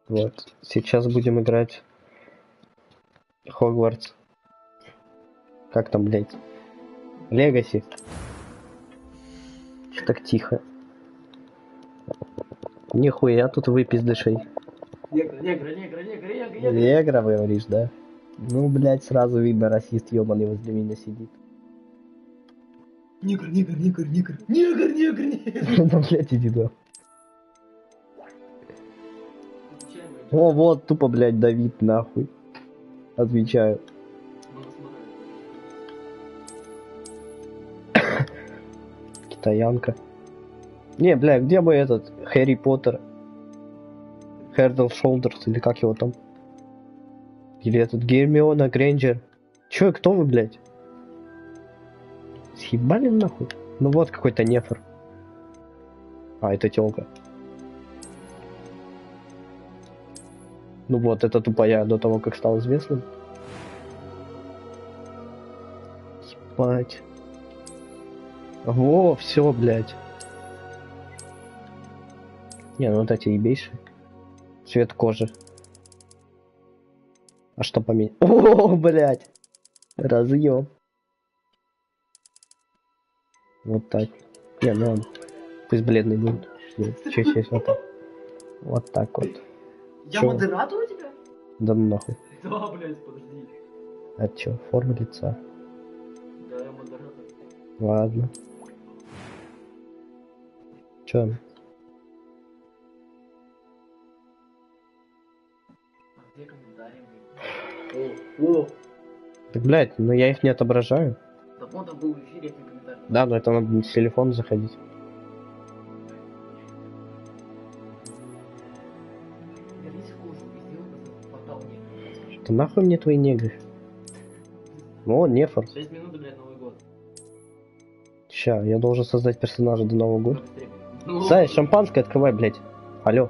Вот. Сейчас будем играть Хогвартс. Как там, блядь? Легаси. Что так тихо? Нихуя тут выпиздышей. Негра, говоришь, да? Ну, блядь, сразу видно, расист ёбаный возле меня сидит. Негр. Ну, блядь, иди да. О, вот, тупо, блядь, Давид, нахуй. Отвечаю. Китаянка. Не, бля, где мой этот Хэри Поттер? Хердл Шолдерс, или как его там? Или этот Гермиона Грейнджер? Чё, кто вы, блядь? Съебали нахуй? Ну вот какой-то нефор. А, это тёлка. Ну вот, это тупая до того, как стал известным. Ебать. Во, все, блядь. Не, ну вот эти ебейшие. Цвет кожи. А что поменять? О, блядь. Разъем. Вот так. Не, ну он. Пусть бледный будет. Чуть-чуть вот так. Вот так вот. Я Чё? модератор у тебя? Да ну нахуй. Да, блядь, подожди. А чё, форма лица? Да, я модератор. Ладно. Чё? А где комментарии? О! Так, блядь, ну я их не отображаю. Да вон там был в эфире комментарий. Да, но это надо с телефона заходить. Я весь хожу, везде хватал негров. Да нахуй мне твои негры? О, нефор. 6 минут, блядь, Новый год. Ща, я должен создать персонажа до Нового года. Ну, Сай, шампанское открывай, блядь. Алло.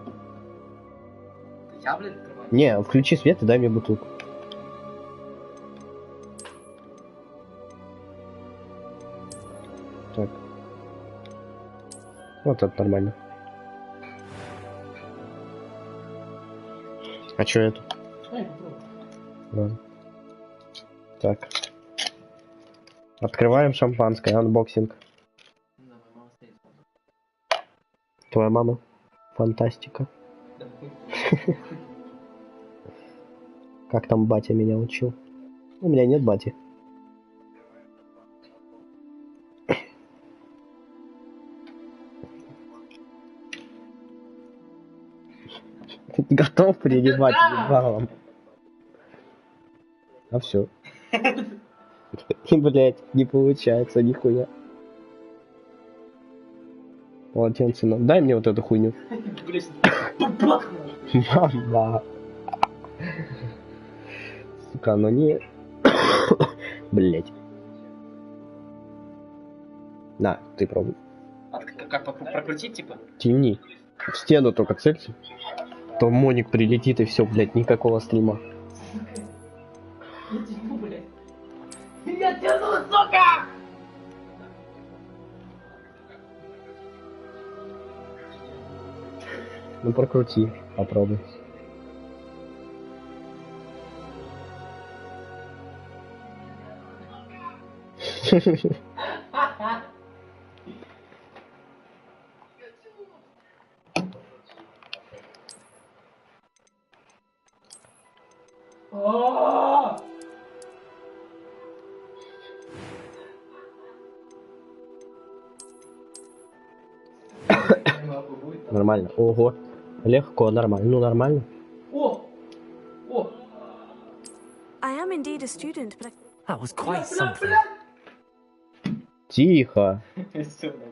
я, блядь, открываю. Не, включи свет и дай мне бутылку. Так. Вот это нормально. А чё это? Ладно. Так. Открываем шампанское, анбоксинг. Да, моя мама стоит. Твоя мама? Фантастика. Как там батя меня учил? У меня нет бати. Готов принимать ебалом. А все. Блять, не получается нихуя. Полотенце нам. Дай мне вот эту хуйню. Мама. Сука, ну не... Блять. На, ты пробуй. А как прокрутить, типа? Тяни. В стену только целься. То моник прилетит и все, блять, никакого стрима. Я тяну, блядь. Я тяну, сука! Ну прокрути, попробуй. Нормально. Ого. Легко, нормально. Ну нормально. О! О! I am indeed a student, but That was quite something. Тихо.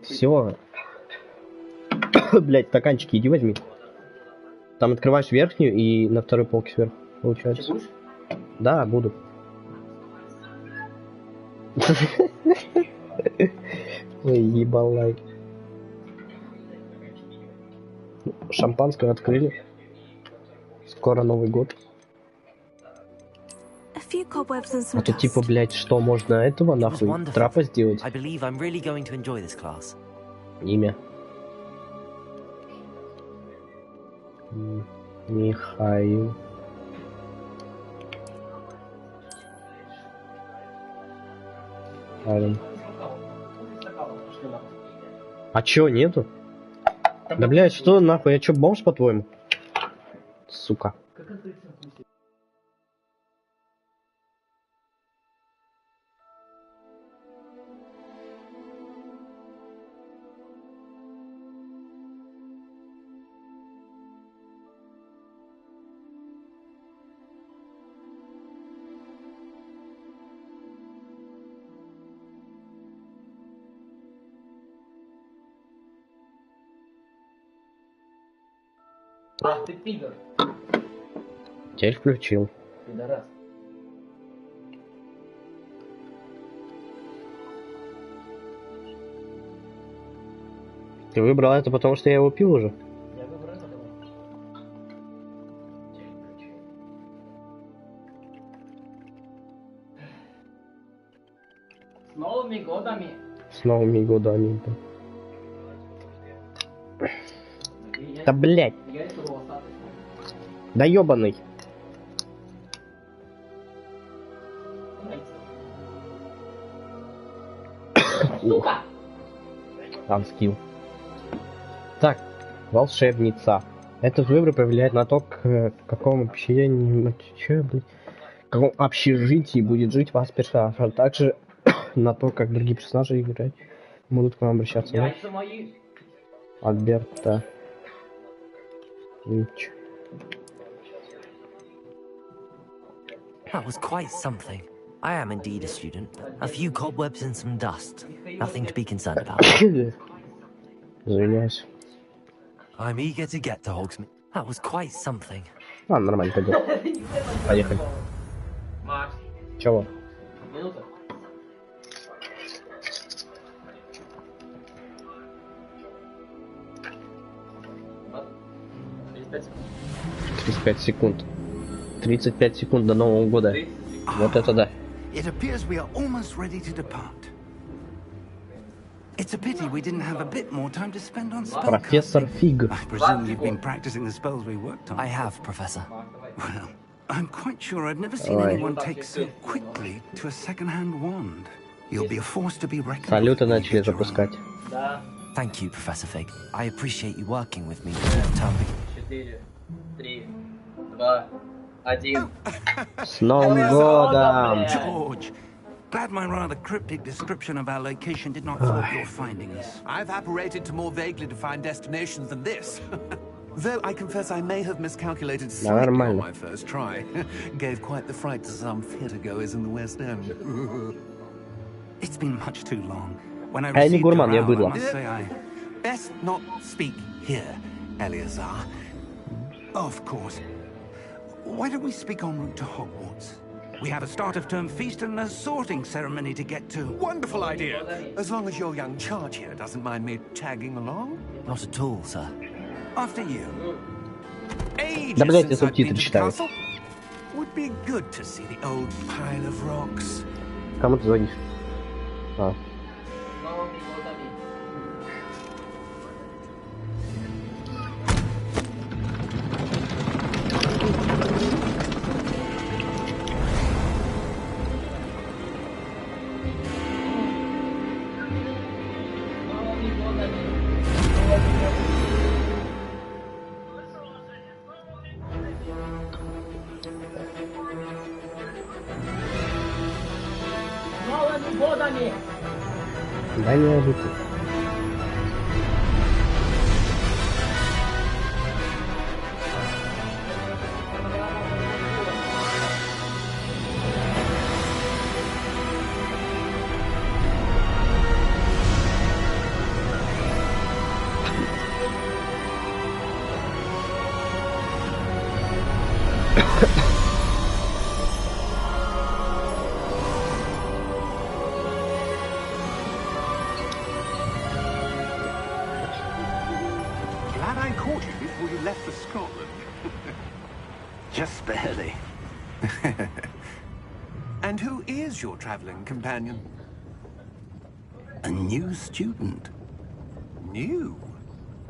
Все. Блять, стаканчики иди возьми. Там открываешь верхнюю и на второй полке сверху. Получается. Да, буду. Ой, ебалай. Шампанское открыли. Скоро Новый год. a few cobwebs and А some тут типа, dust. блять, что можно этого It was нахуй? wonderful. Трапа сделать? I believe I'm really going to enjoy this class. Имя. Михаил. Ален. А чё, нету? Да, блядь, что нахуй? Я чё, бомж, по-твоему? Сука. Ах ты пидор. Теперь включил. Пидорас. Ты выбрал это, потому что я его пил уже? Я выбрал это, давай. С новыми годами. С новыми годами. Да блять. Я это волосатый. Да ёбаный. Сука! Анскилл. Так, волшебница. Этот выбор повлияет на то, в каком общежитии будет жить ваш персонаж, а также на то, как другие персонажи играть будут к вам обращаться. Яйца мои. Альберта. Вич. That was quite something. I am indeed a student. A few cobwebs and some dust. Nothing to be concerned about. Извиняюсь. I'm eager to get to Hogsmeade. That was quite something. А, нормально, пойдет. Поехали. Макс, Чего? минута. Вот. 35 секунд. 35 секунд. 35 секунд до Нового года. 30 секунд. Вот это да. It appears we are almost ready to depart. It's a pity we didn't have a bit more time to spend on spellcasting. Профессор Фиг. I presume you've been practicing the spells we worked on. I have, Professor. Well, I'm quite sure I've never seen Ой. anyone take so quickly to a second-hand wand. You'll be a force to be reckoned Салюты with, начали Jerome. запускать. Да. Thank you, Professor Fig. I appreciate you working with me before the term begins. 4, 3, 2, 1. С Новым годом! George, glad my rather cryptic description of our location did not thwart your findings. I've apparated to more vaguely defined destinations than this. Though I confess I may have miscalculated slightly on нормально. my first try. Gave quite the fright to some theatregoers in the West End. It's been much too long. When I Я не received гурман, your я hour, быдло. I must say I... Best not speak here, Eleazar. Of course. Why don't we speak en route to Hogwarts? We have a start-of-term feast and a sorting ceremony to get to. Wonderful idea. As long as your young charge here doesn't mind me tagging along. Not at all, sir. After you. Ages Да, блядь, я since I've been субтитры to the читаю. castle. Would be good to see the old pile of rocks. Кому ты звонишь? А. С новыми годами. С новыми годами. С новыми годами. Да не обидно. Glad I caught you before you left for Scotland. Just barely. And who is your traveling companion? A new student. New?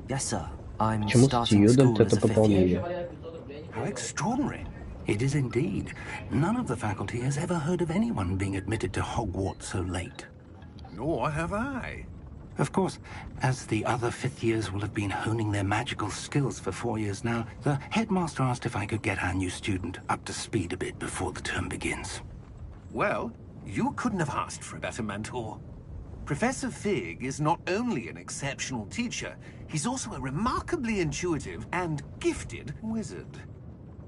Yes, sir. I'm Почему starting студент school as это a fifth year. пополнение? Валяю 500 рублей. How extraordinary. It is indeed. None of the faculty has ever heard of anyone being admitted to Hogwarts so late. Nor have I. Of course, as the other fifth years will have been honing their magical skills for 4 years now, the headmaster asked if I could get our new student up to speed a bit before the term begins. Well, you couldn't have asked for a better mentor. Professor Fig is not only an exceptional teacher, he's also a remarkably intuitive and gifted wizard.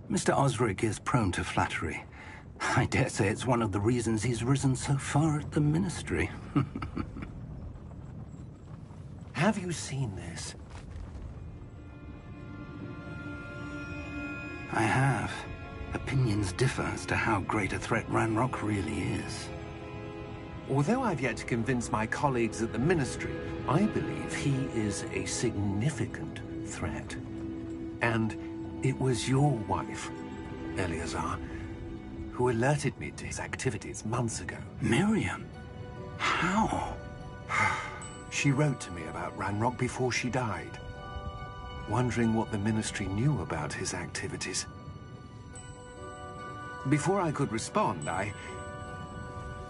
Mr. Osric is prone to flattery. I dare say it's one of the reasons he's risen so far at the Ministry. Have you seen this? I have. Opinions differ as to how great a threat Ranrock really is. Although I've yet to convince my colleagues at the Ministry, I believe he is a significant threat. And it was your wife, Eleazar, who alerted me to his activities months ago. Miriam? How? She wrote to me about Ranrock before she died, wondering what the Ministry knew about his activities. Before I could respond, I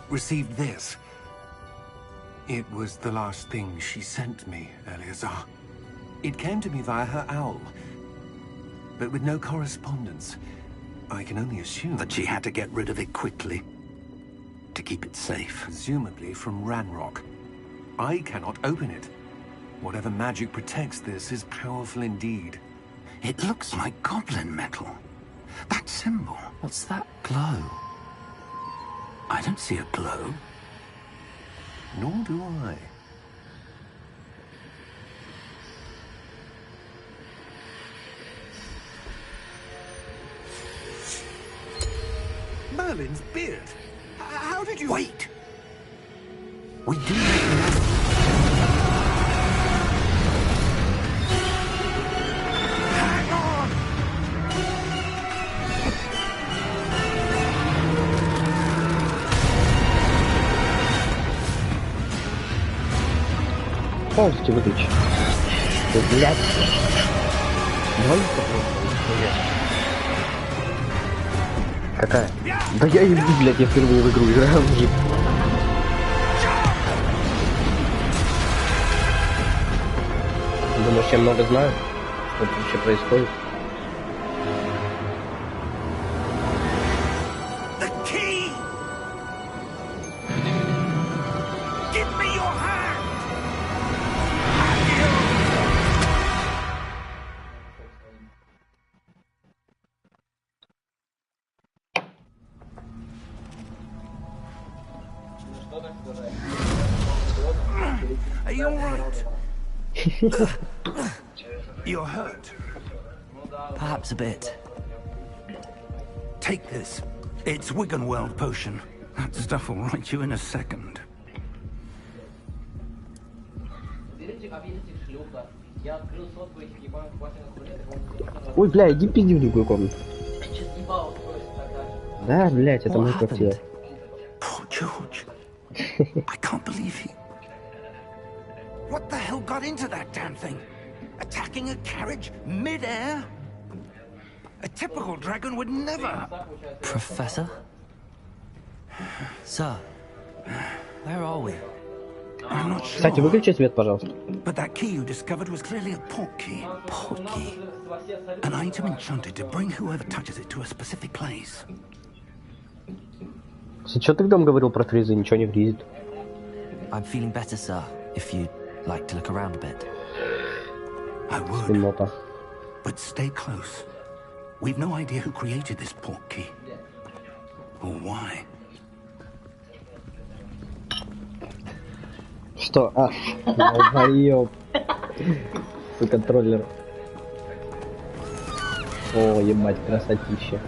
received this. It was the last thing she sent me, Eleazar. It came to me via her owl, but with no correspondence. I can only assume That she had to get rid of it quickly, to keep it safe. presumably from Ranrock. I cannot open it. Whatever magic protects this is powerful indeed. It looks like goblin metal. That symbol. What's that glow? I don't see a glow. Nor do I. Merlin's beard. How did you... Wait! We do make magic. Hang on! Полностью выключи. Ты, блядь. Давай попробуем. Какая? Да я ебу, блядь, я впервые в игру играю, мужик. Думаешь, я много знаю, что тут вообще происходит? The key! Give me your hand! Are you alright? You're hurt. Perhaps a bit. Take this. It's Wiggenweld potion. That stuff will right you in a second. Ой, бля, иди пизди в другую комнату. Да, блядь, это What моя квартира. happened? Poor George. I can't believe he... What the hell got into that damn thing? Attacking a carriage mid-air? A typical dragon would never... Professor? Sir, where are we? I'm not sure. Кстати, выключи свет, пожалуйста. But that key you discovered was clearly a portkey. Portkey? An item enchanted to bring whoever touches it to a specific place. Кстати, что ты там говорил про фризы? Ничего не фризит. I'm feeling better, sir, if you'd like to look around a bit. I would, Темнота. but stay close. We've no idea who created this portkey. Or why. Что? А, долбоёб. Ты контроллер. О, ебать, красотища.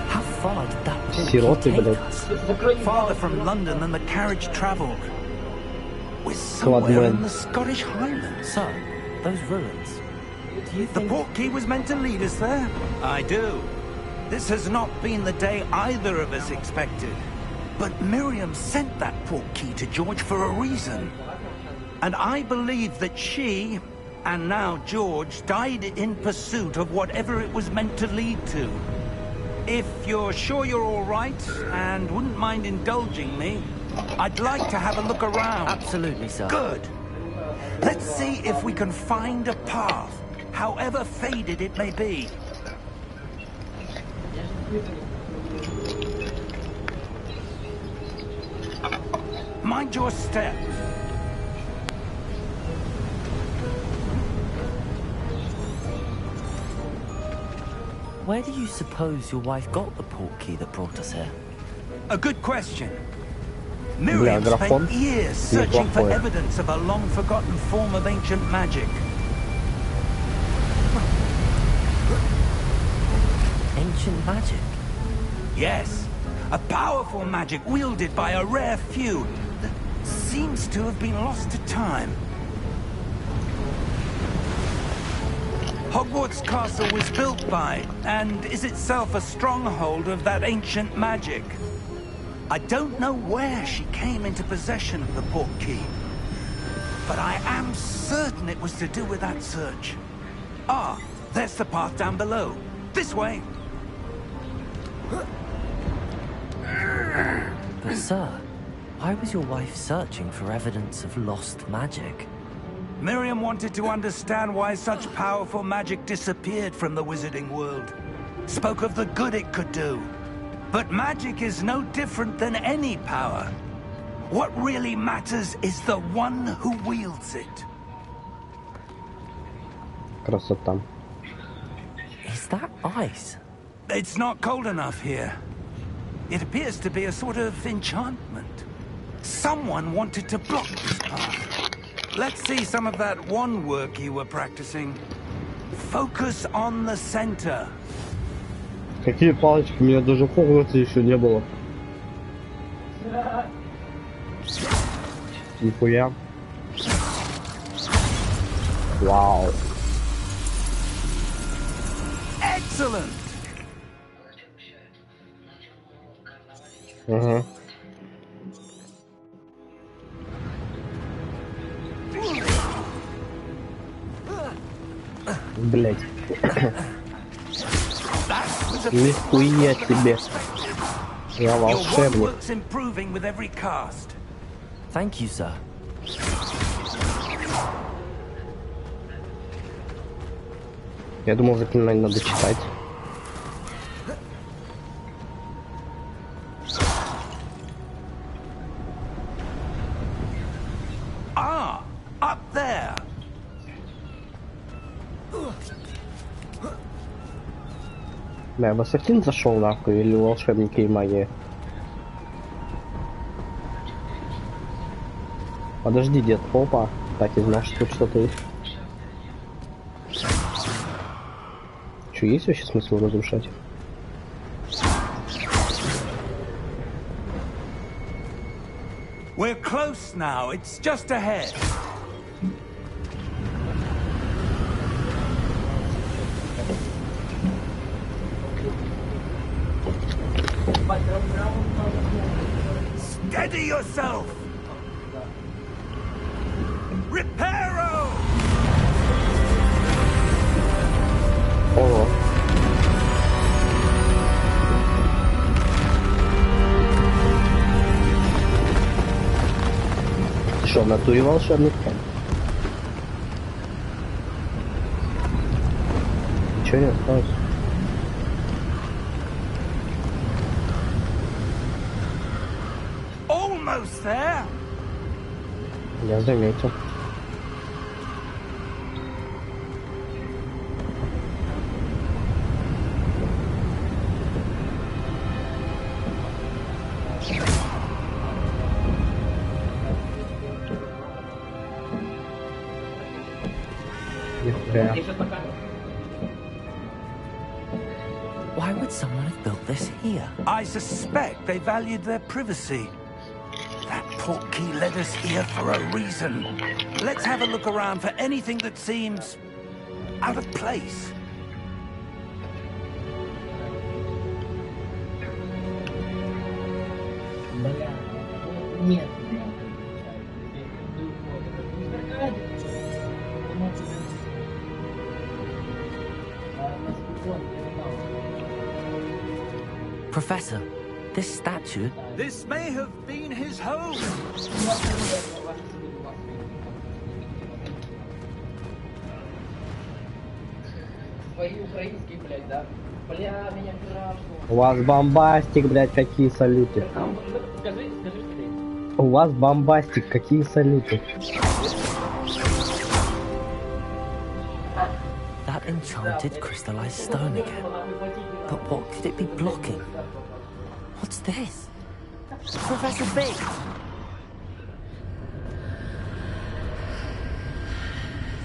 How far did that portkey Сироты, take блядь. us? Farther from London than the carriage travelled. We're somewhere Cladman. in the Scottish Highlands. Sir, those ruins. Do you The think... portkey was meant to lead us there? I do. This has not been the day either of us expected. But Miriam sent that portkey to George for a reason. And I believe that she, and now George, died in pursuit of whatever it was meant to lead to. If you're sure you're all right, and wouldn't mind indulging me, I'd like to have a look around. Absolutely, sir. Good. Let's see if we can find a path, however faded it may be. Mind your step. Where do you suppose your wife got the portkey that brought us here? A good question. Miriam spent years searching for evidence of a long-forgotten form of ancient magic. Ancient magic? Yes, a powerful magic wielded by a rare few that seems to have been lost to time. Hogwarts Castle was built by, and is itself a stronghold of that ancient magic. I don't know where she came into possession of the portkey, but I am certain it was to do with that search. Ah, there's the path down below. This way. But sir, why was your wife searching for evidence of lost magic? Miriam wanted to understand why such powerful magic disappeared from the wizarding world. Spoke of the good it could do. But magic is no different than any power. What really matters is the one who wields it. Красота. Is that ice? It's not cold enough here. It appears to be a sort of enchantment. Someone wanted to block this path. Let's see some of that wand work you were practicing. Focus on the center. Какие палочки? У меня даже Хогвартса еще не было. Нихуя. Вау. Excellent. Ага. Блять. Нихуя себе. Я волшебник. Thank you, sir. Я думал, заклинание надо читать. Up there. Да, Васахин зашел нахуй, или волшебники и магия. Подожди, дед, опа. Так, я знал, что тут что-то есть. Че, есть вообще смысл разрушать? We're close now. It's just ahead. Steady yourself. Reparo. Ого. Ты что, в натуре волшебник? Ничего не осталось. Almost there. Я заметил. Why would someone have built this here? I suspect they valued their privacy. That portkey led us here for a reason. Let's have a look around for anything that seems out of place. Professor, this statue... This may have been his home. Свои украинские, блядь, да? Бля, меня граждан. У вас бомбастик, блядь, какие салюты. Скажи, ты. У вас бомбастик, какие салюты. That enchanted crystallized stone again. But what could it be blocking? What's this? Professor Big!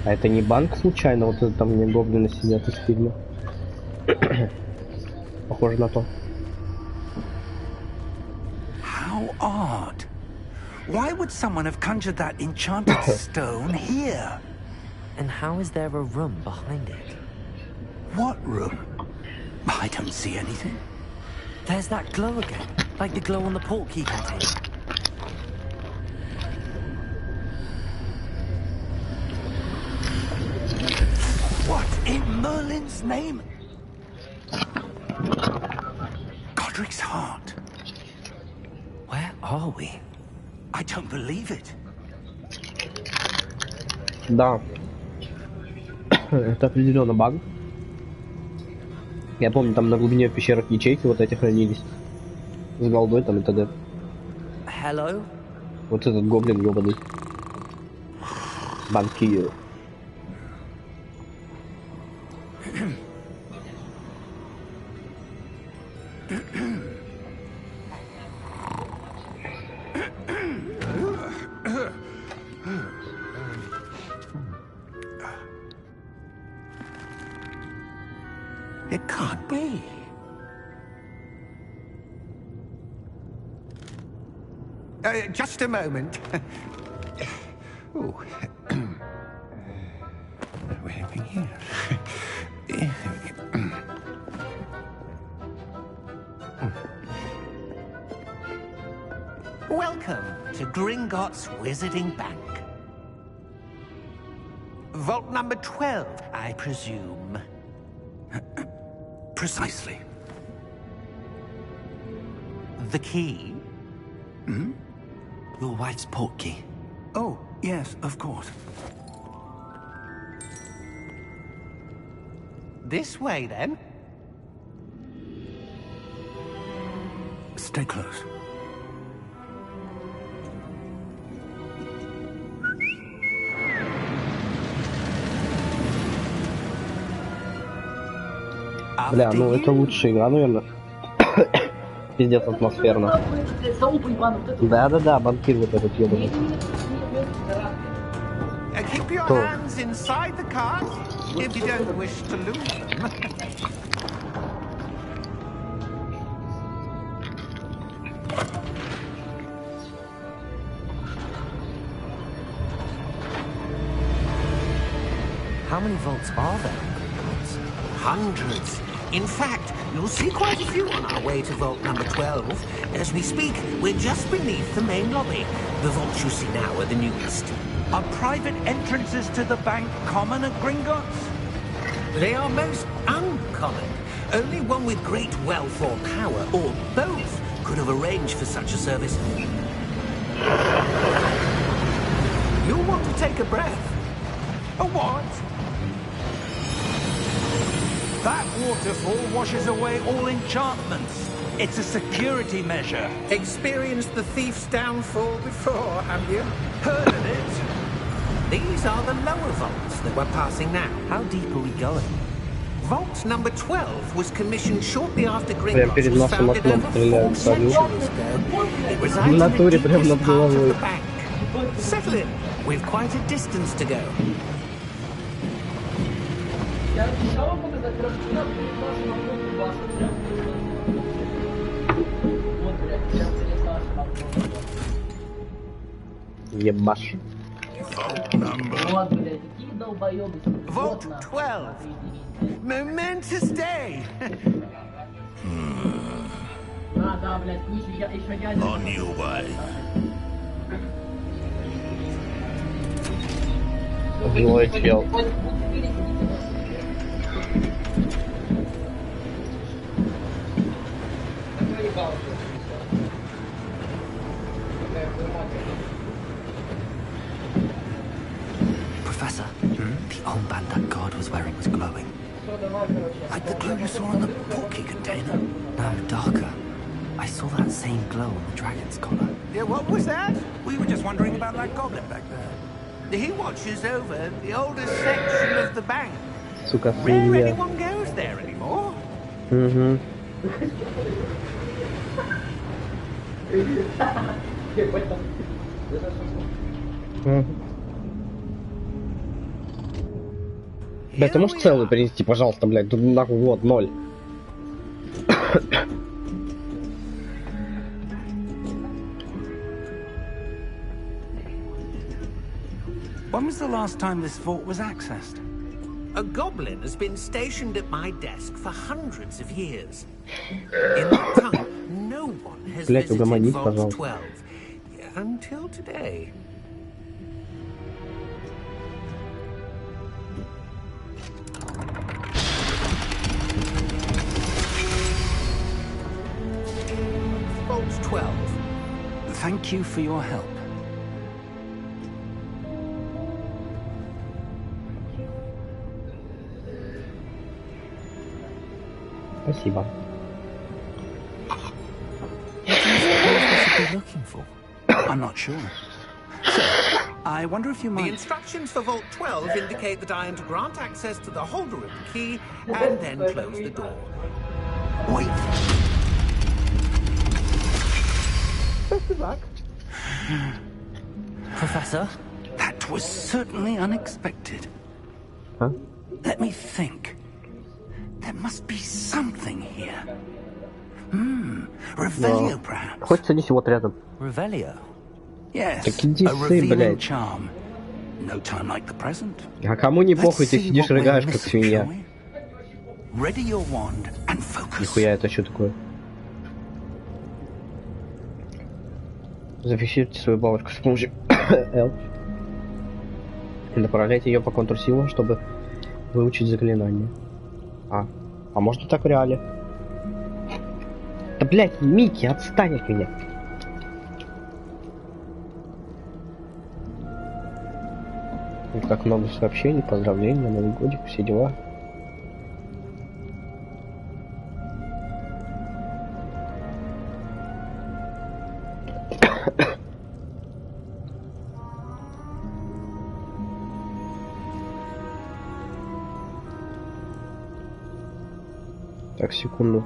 А это не банк случайно? Вот это там мне гоблины сидят из фильма. Похоже на то. How odd. Why would someone have conjured that enchanted stone here? And how is there a room behind it? What room? I don't see anything. There's that glow again, like the glow on the portkey container. What in Merlin's name? Godric's heart. Where are we? I don't believe it. Да. Это определенно баг. Я помню, там на глубине в пещерах ячейки вот эти хранились. С голдой там и т.д. Hello? Вот этот гоблин ёбаный. Банкир. It can't be. Just a moment. Oh. We're having here. Welcome to Gringotts Wizarding Bank. Vault number 12, I presume. Precisely. The key? Hmm? Your wife's portkey. Oh, yes, of course. This way, then. Stay close. Бля, ну это лучшая игра, наверное. Пиздец атмосферно. Да-да-да, банкир вот этот ебаный. Keep your hands inside the cart if you don't wish to lose them. How many vaults are there? Hundreds. In fact, you'll see quite a few on our way to vault number 12. As we speak, we're just beneath the main lobby. The vaults you see now are the newest. Are private entrances to the bank common at Gringotts? They are most uncommon. Only one with great wealth or power, or both, could have arranged for such a service. You'll want to take a breath. A what? That waterfall washes away all enchantments. It's a security measure. Experienced the thief's downfall before, have you? Heard of it? These are the lower vaults that we're passing now. How deep are we going? Vault number 12 was commissioned shortly after Прям Gringotts перед was носом founded окном over 4 стреляют, салют. centuries ago. It resides В in the натуре прям над deepest part of головой. the bank. Settle in. We've quite a distance to go. Я обещал вам показать, короче, куда будет наша находка ваша. Вот, блядь, сейчас здесь наша находка. Ебаш. Вот, блядь, какие долбоёбы. Vault 12. Momentous day. Да, блядь, еще я не... On your way. Злой чел. Professor, the armband that guard was wearing was glowing. Like the glue you saw on the portkey container. No, darker. I saw that same glow on the dragon's collar. Yeah, what was that? We were just wondering about that goblin back there. He watches over the oldest section of the bank. Сука, Rare свинья. anyone goes there anymore. Угу. Блядь, ты можешь целый принести, пожалуйста, блядь, тут нахуй, вот, 0. When was the last time this vault was accessed? A goblin has been stationed at my desk for hundreds of years. In that time, no one has Блядь, visited угомонись, Vault пожалуйста. 12 until today. Vault 12. Thank you for your help. Спасибо. What do you suppose we should be looking for? I'm not sure. So, I wonder if you The might... instructions for Vault 12 indicate that I am to grant access to the holder of the key and then close the door. Wait. Professor? That was certainly unexpected. Huh? Let me think. There must be something here. Revelio, perhaps. Хоть садись вот рядом. Revelio? Yes, Так иди a сы, revealing блядь. charm. No time like the present. А кому не Let's похуй, ты see сидишь what we're рыгаешь, как missing, свинья. shall we? Ready your wand and focus. Нихуя, это что такое? Зафиксируйте свою бабочку с помощью L. И направляйте ее по контуру силы, чтобы выучить заклинание. А можно так в реале? Да блять, Микки, отстань от меня. Вот как много сообщений, поздравления, Новый годик, все дела. Так, секунду.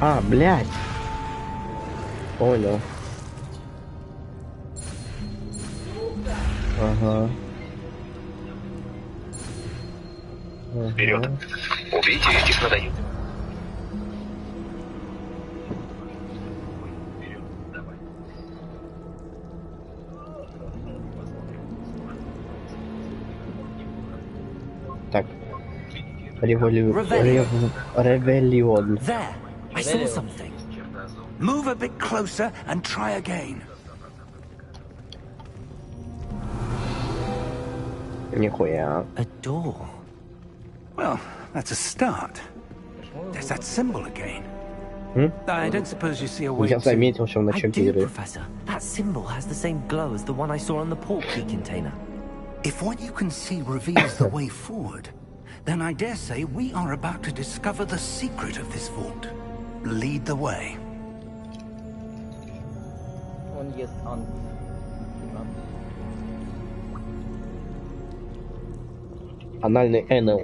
А, блядь. Понял. Ага. Вперед. Убейте этих надоел. Так. Ревелион. There! I saw something. Move a bit closer and try again. Нихуя. A door. Well, that's a start. There's that symbol again. I don't suppose you see a way Я to... заметил еще в I начале do, игры. Professor. That symbol has the same glow as the one I saw on the portkey container. If what you can see reveals the way forward, then I dare say we are about to discover the secret of this vault. Lead the way. Он ест ант. Анальный НЛ.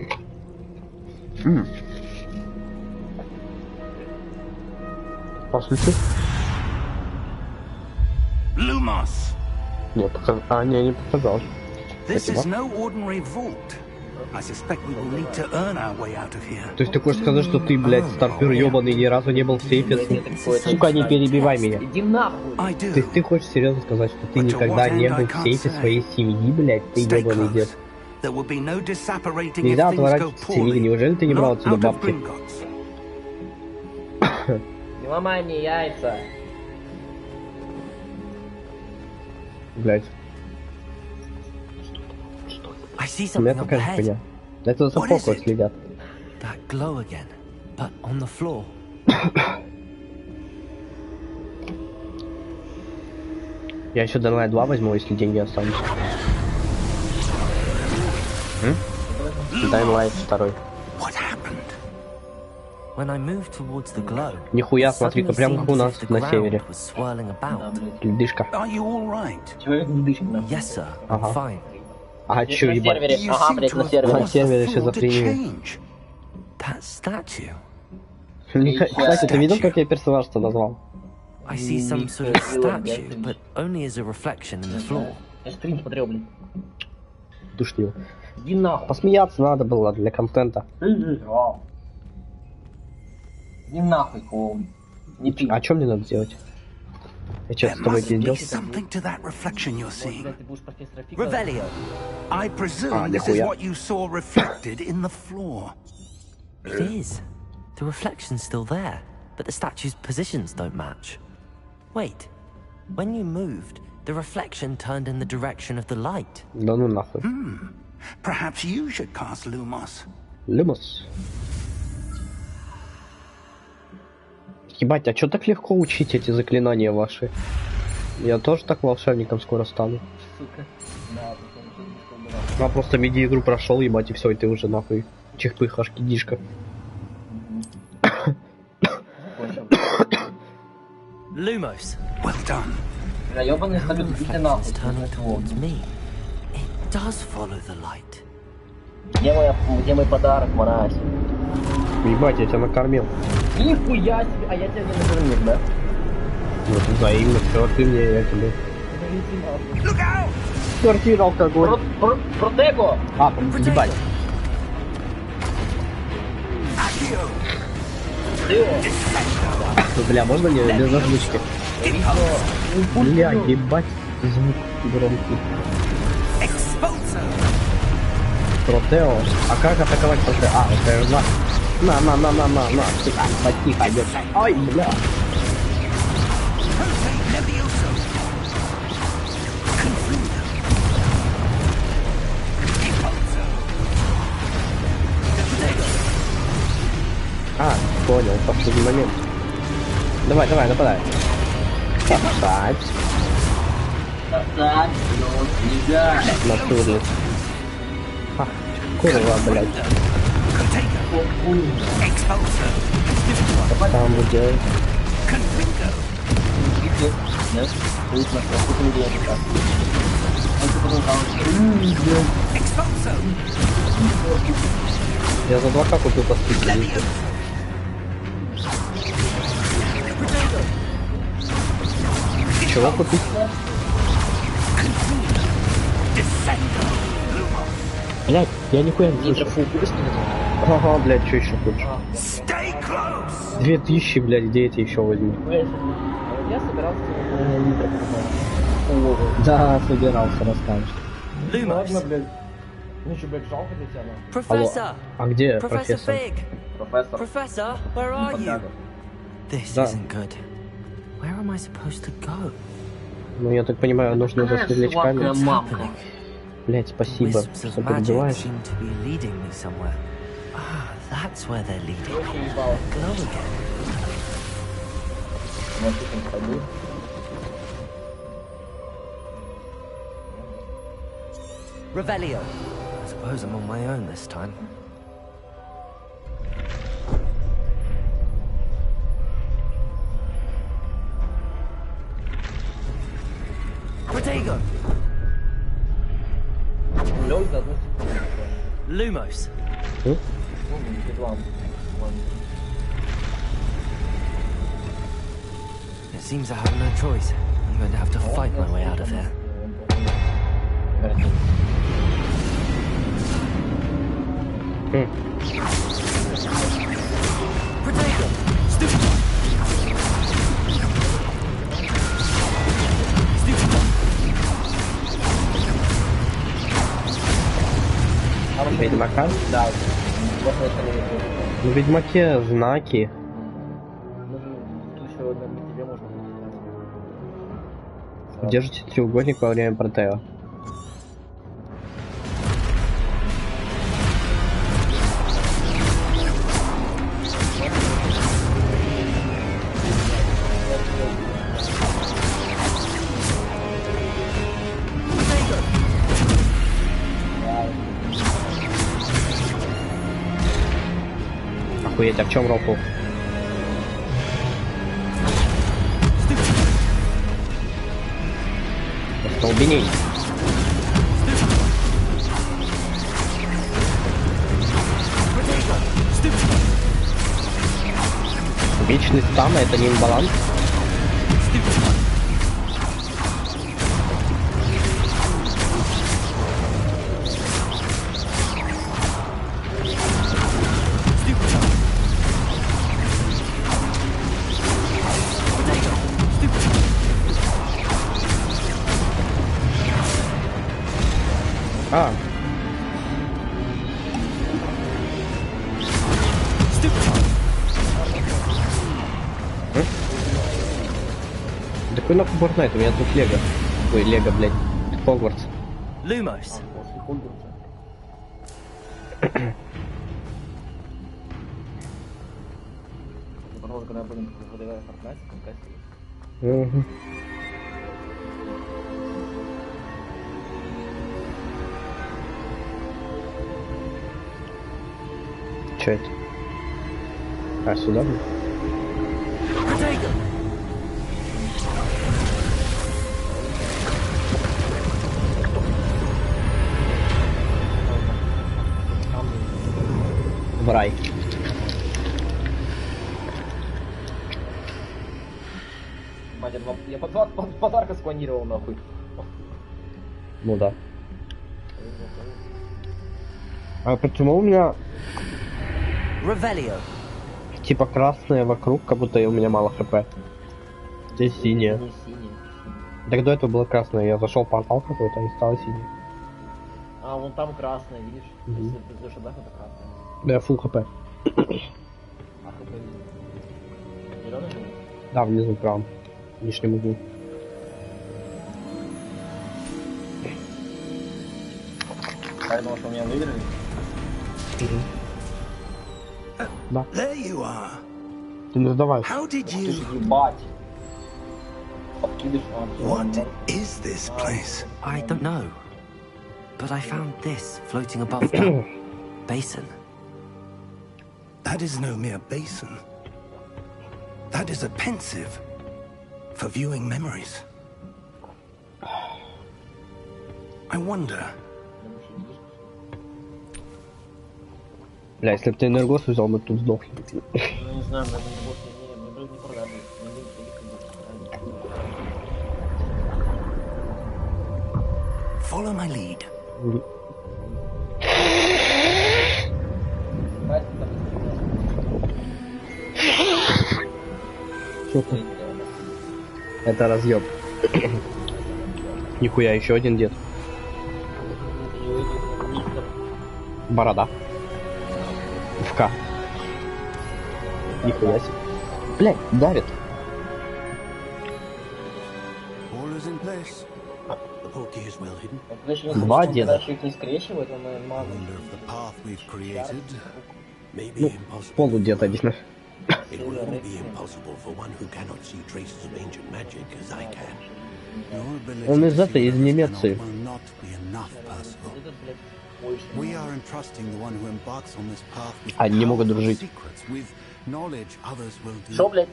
Послушайте. Lumos! Не, не показалось. This is Спасибо. no ordinary vault. I suspect we will need to earn our way out of here. То есть ты хочешь сказать, что ты, блядь, старпер ебаный, ни разу не был в сейфе? Сука, не перебивай меня. Иди нахуй. I do. Ты хочешь серьезно сказать, что ты никогда не был в сейфе своей семьи, блядь? Ты Stay ебаный дед. close. There will be no disapparating if Нельзя things go отворачиваться от семьи. poorly. Неужели ты не брал Not отсюда out of бабки? Gringotts. Не ломай мне яйца. Блять. I see У меня something up такая же ahead. хуйня. Это за фокус следят. That glow again, but on the floor. Я еще Dying Light 2 возьму, если деньги останутся. Dying Light 2. When I moved towards the glow, Нихуя, смотри-ка, прям как у нас на севере. was swirling about. Ледышка. Are you all right? Человек недышит, да. Yes, sir. I'm Ага. fine. А чё, На ебать? сервере. You Ага, seem блядь, to на have сервере. На сервере caused the floor to шизофрения. That change. statue. Кстати, ты видел, как я персонажа назвал? I see some sort of statue, but only as a reflection in the floor. Я стрим смотрел, блин. Душнил. Иди нахуй. Посмеяться надо было для контента. Вау. Иди нахуй, клоун. Не ты. А что мне надо делать? Я что, There с тобой must тебе be сделал? something to that reflection you're Когда seeing. ты будешь профессора Фига. Revelio. I presume this is нихуя. what you saw reflected in the floor. It is. The reflection's still there, but the statue's positions don't match. Wait. When you moved, the reflection turned in the direction of the light. Да ну нахуй. Perhaps you should cast Lumos. Люмос. Ебать, а чё так легко учить эти заклинания ваши? Я тоже так волшебником скоро стану. Сука. Да, Я просто миди-игру прошел, ебать, и все, и ты уже нахуй чихпыхаш, кидишка. Lumos. Well done. Ёбаный салют, иди ты нахуй. It's turning towards me. It does follow the light. Где мой подарок, мразь? Ебать, я тебя накормил. Нихуя себе, а я тебя не накормил, да? Вот взаимно, все, ты мне, я тебе. Look out! Квартира, алкоголь. Протего! А, ебать. Accio! Бля, можно мне без озвучки? Бля, ебать, звук громкий. Expulso! Протео. А как атаковать Протео? А, это R2. На. Тихо, потихо, идёт. Ой, бля. Levioso! А, понял, в последний момент. Давай, нападай. Попадать. Достать, нельзя. Натурный. А, курва, блядь. Expulso! Там будет. Нет, слышно, что не делаешь так. Expulso! Я за 2К купил по скидке. Чего купить? Блять, я нихуя не слышу. Ага, блять, что еще хочешь? Stay close! 2000, блять, где эти еще возьму? Я собирался Да, собирался, расскажешь. Lumos. блядь. Мне что, блядь, жалко для тебя, нахуй. Professor. А где Professor профессор? Fig. Профессор. Professor, where are you? This Да. isn't good. Where am I supposed to go? Ну, я так понимаю, нужно за светлячками. What's happening? Блять, спасибо, Wisps of что magic перебиваешь. seem to be leading me somewhere. Ah, that's where they're leading. Очень ебало. Glow again. Может, я там пойду? Revelio. I suppose I'm on my own this time. Protego. Лёг за одну секунду. Lumos. Бедлам. It seems I have no choice. I'm going to have to fight my way out of here. Protego. Stupid. Ведьмака? Да. Вот это не вижу. Ну, в Ведьмаке знаки. Ну, тут еще одна тебе можно. Держите треугольник во время протеа. Охуеть, а в чем рофл? Остолбеней. Вечный стан, это не имбаланс. А. Такой нахуй Fortnite, у меня тут Лего. Ой, Лего, блядь. Хогвартс. Lumos. Потому когда будем выдавать Fortnite, там кастинг. Угу. Че это? А, сюда? В рай. Я подарка склонировал нахуй. Ну да. А почему у меня Revelio. типа красное вокруг, как будто у меня мало хп? Здесь синее. Не синий. Так до этого было красное, я зашел в портал какой-то и стало синее. А, вон там красное, видишь? Мгм. Если ты идешь отдах, это красное. Да, я фул хп. А хп зеленый же? Да, внизу прям. В нижнем углу. Я думал, что меня выиграли. Да. There you are. Ты не сдавайся. How did Ты you... же ебать. Подкидыш, What is this place? I don't know. But I found this floating above that basin. That is no mere basin. That is a pensive for viewing memories. I wonder... Бля, если бы ты энергос взял, мы тут сдохли. Ну не знаю, мне не продали. Follow my lead. Что-то. Это разъеб. Нихуя, еще один дед. Борода. ФК. Нихуя себе. Блядь, давит. Два деда. Их не скрещивать, он Ну, полудед один. Он из этой, из Немеции. Они не могут дружить. Шо, блядь?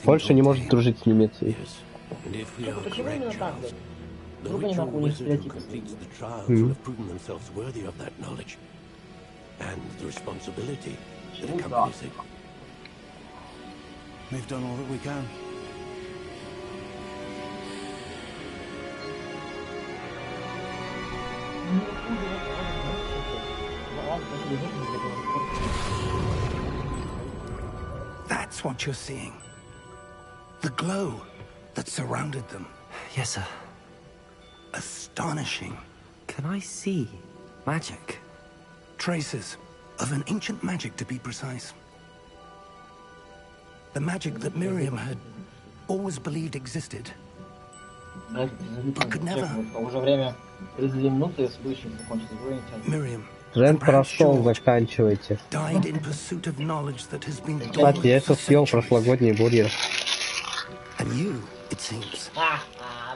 Польша не может дружить с Немецией. Почему именно так, блядь? Вдруг они нахуй не стереотипы. We've done all that we can. That's what you're seeing. The glow that surrounded them. Yes, sir. Astonishing. Can I see magic? Traces of an ancient magic, to be precise. The magic that Miriam had always believed existed. Уже время 32 минуты, если бы еще закончить. Тренд прошел, заканчивайте. Кстати, я сейчас съел прошлогодний бургер.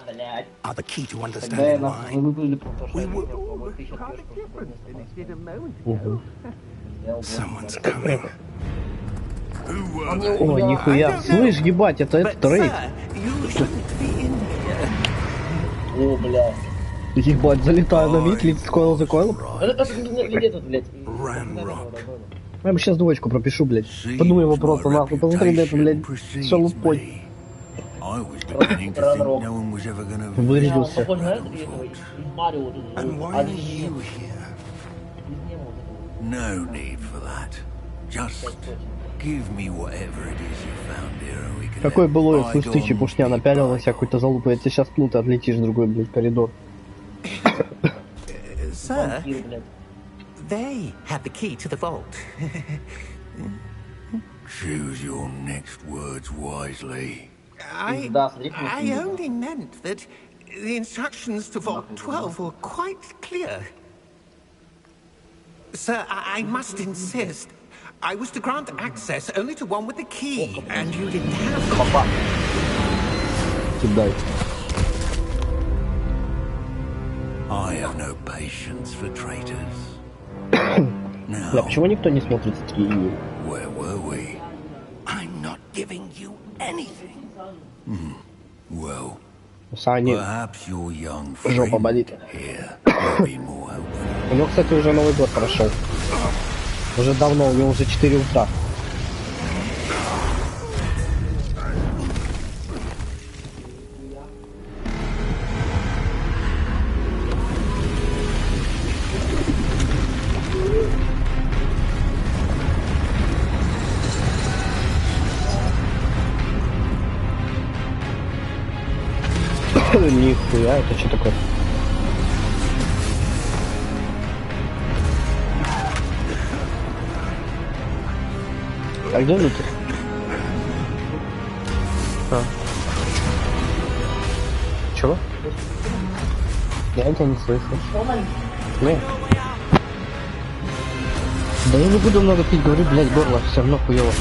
Блядь. Are the key to Тогда understanding нас why. выбыли, потому что я хотел, по-моему, 1000 Someone's coming. О, нихуя. Слышь, ебать, это трейд. О, блядь. Ебать, залетаю на мид, лид скойл за койл. Это где тут, блядь? Я ему сейчас двоечку пропишу, блядь. Подумай его просто нахуй. Посмотри на это, блядь. Все лупой. Вырядился. Похоже на это, и этого, из Марио тут. No need for that. Just give me whatever it is you found here, and we can. Какой было слышь, чепушня напялил на себя какую-то залупу. Я тебе сейчас пну, ты отлетишь в другой, блядь, коридор. Sir, they had the key to the vault. Choose your next words wisely. I only meant that the instructions to Vault 12 were quite clear. Sir, I must insist. I was to grant access only to one with the key, and you didn't have it. Кидай. I have no patience for traitors. Да, Now, почему никто не смотрит стримы? where were we? I'm not giving you anything. Well, Сани, perhaps your young жопа friend болит. here will be more helpful. У него, кстати, уже Новый год прошел. Уже давно, у него уже 4 утра. Нихуя, это что такое? А где лютер? Чего? Я тебя не слышу. Нет. Да я не буду много пить, говорю, блядь, горло все равно хуёво.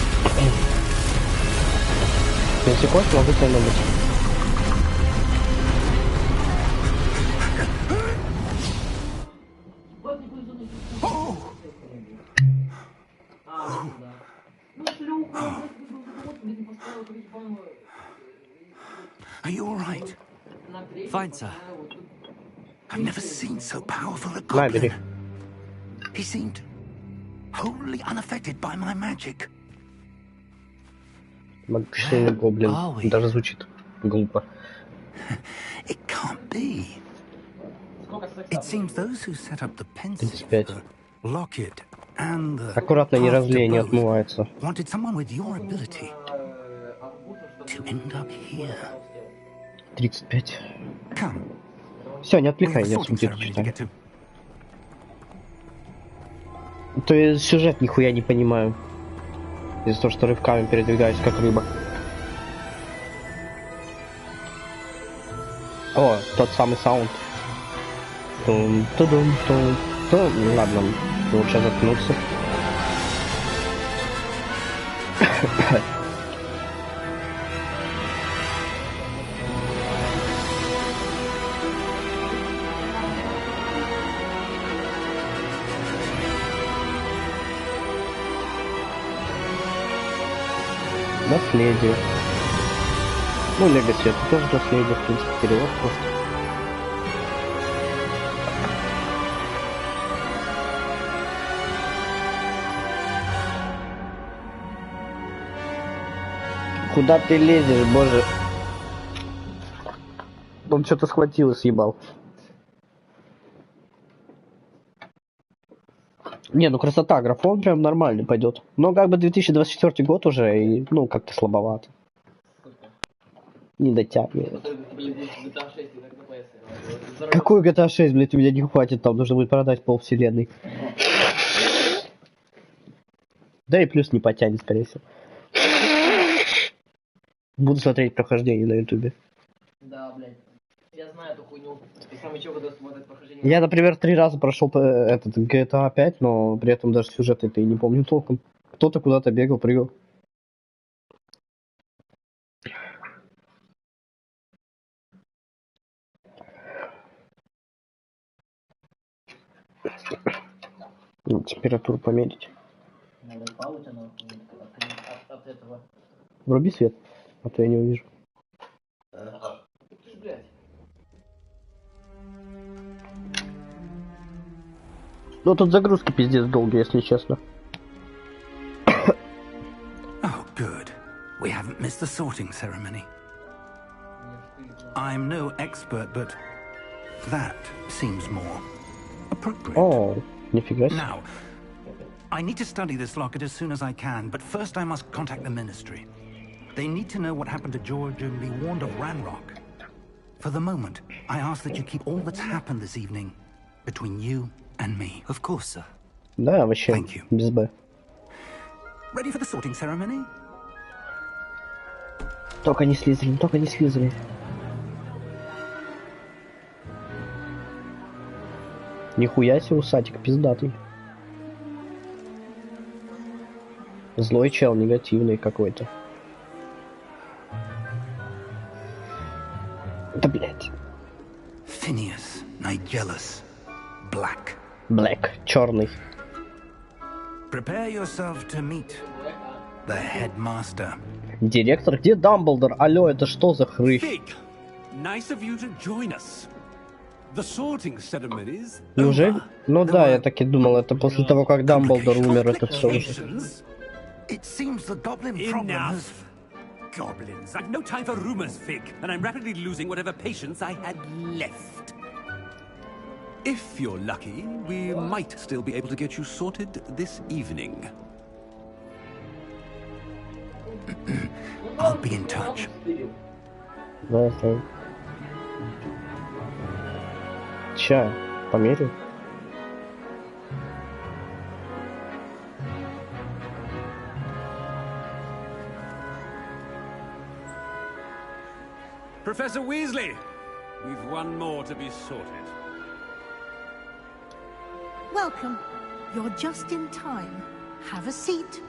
Если хочешь, могу тебя набыть. Are you all right? Fine, sir. I've never seen so powerful a На, бери. goblin. He seemed wholly unaffected by my magic. Магический гоблин. Даже звучит глупо. It can't be. It seems those who set up the pensive, 35. the locket, and the Аккуратно, не path to разлей, не both отмывается. wanted someone with your ability to end up here. 35. Come. Все, не We have отвлекай, a я sorting субтитры ceremony to читаю. get to. То есть сюжет нихуя не понимаю. Из-за того, что рывками передвигаюсь, как рыба. О, тот самый саунд. Тум-тудум-тум-тум. Ладно, лучше заткнуться. Наследие. Ну, Легаси, это тоже наследие, в принципе, перевод просто. Куда ты лезешь, боже? Он что-то схватил и съебал. Не, ну красота, графон прям нормальный пойдет. Но как бы 2024 год уже, и ну как-то слабовато. Не дотягивает. Какой GTA 6, блядь, у меня не хватит, там нужно будет продать полвселенной. Да и плюс не потянет, скорее всего. Буду смотреть прохождение на ютубе. Да, блядь. знаю эту хуйню. И сам еще когда смотрит прохождение... Я, например, 3 раза прошел этот GTA 5, но при этом даже сюжет это и не помню толком. Кто-то куда-то бегал, прыгал. Температуру померить. Надо паузу от этого. Вруби свет, а то я не увижу. Ты ж, блядь. Ну тут загрузки пиздец долгие, если честно. Oh, good. We haven't missed the sorting ceremony. I'm no expert, but that seems more appropriate. О, нифига себе. Now, I need to study this locket as soon as I can, but first I must contact the ministry. They need to know what happened to George and be warned of Ranrock. For the moment, I ask that you keep all that's happened this evening between you and me. Of course, sir. Да, вообще, Thank you. без Б. Ready for the sorting ceremony? Только не Слизерин, только не Слизерин. Нихуя себе усатик пиздатый. Злой чел, негативный какой-то. Да блять. Phineas, Nigellus, Black. Блэк, черный. Prepare yourself to meet the headmaster. Директор, где Дамблдор? Алло, это что за хрыщ? Big. Nice of you to join us. The sorting ceremonies. Неужели? Ну да, я так и думал, это после того, как Дамблдор умер, это все уже. It seems the goblin problem has... Enough. Goblins. I've no time for rumors, Fig, and I'm rapidly losing whatever patience I had left. If you're lucky, we might still be able to get you sorted this evening. I'll be in touch. Да, да. Ща, померю. Professor Weasley, we've one more to be sorted. Welcome. You're just in time. Have a seat.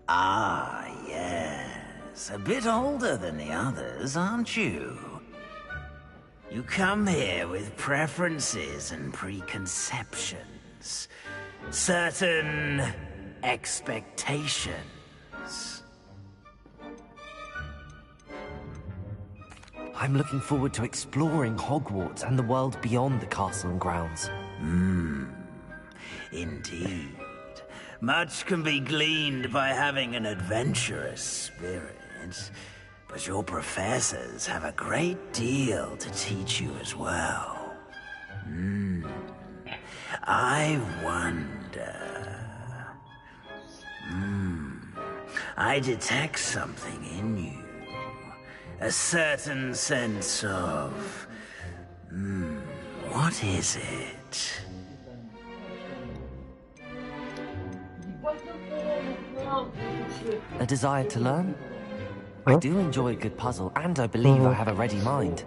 Ah, yes. A bit older than the others, aren't you? You come here with preferences and preconceptions. Certain expectations. I'm looking forward to exploring Hogwarts and the world beyond the castle and grounds. Indeed. Much can be gleaned by having an adventurous spirit, but your professors have a great deal to teach you as well. I wonder... I detect something in you. A certain sense of... what is it? A desire to learn? I do enjoy a good puzzle, and I believe I have a ready mind.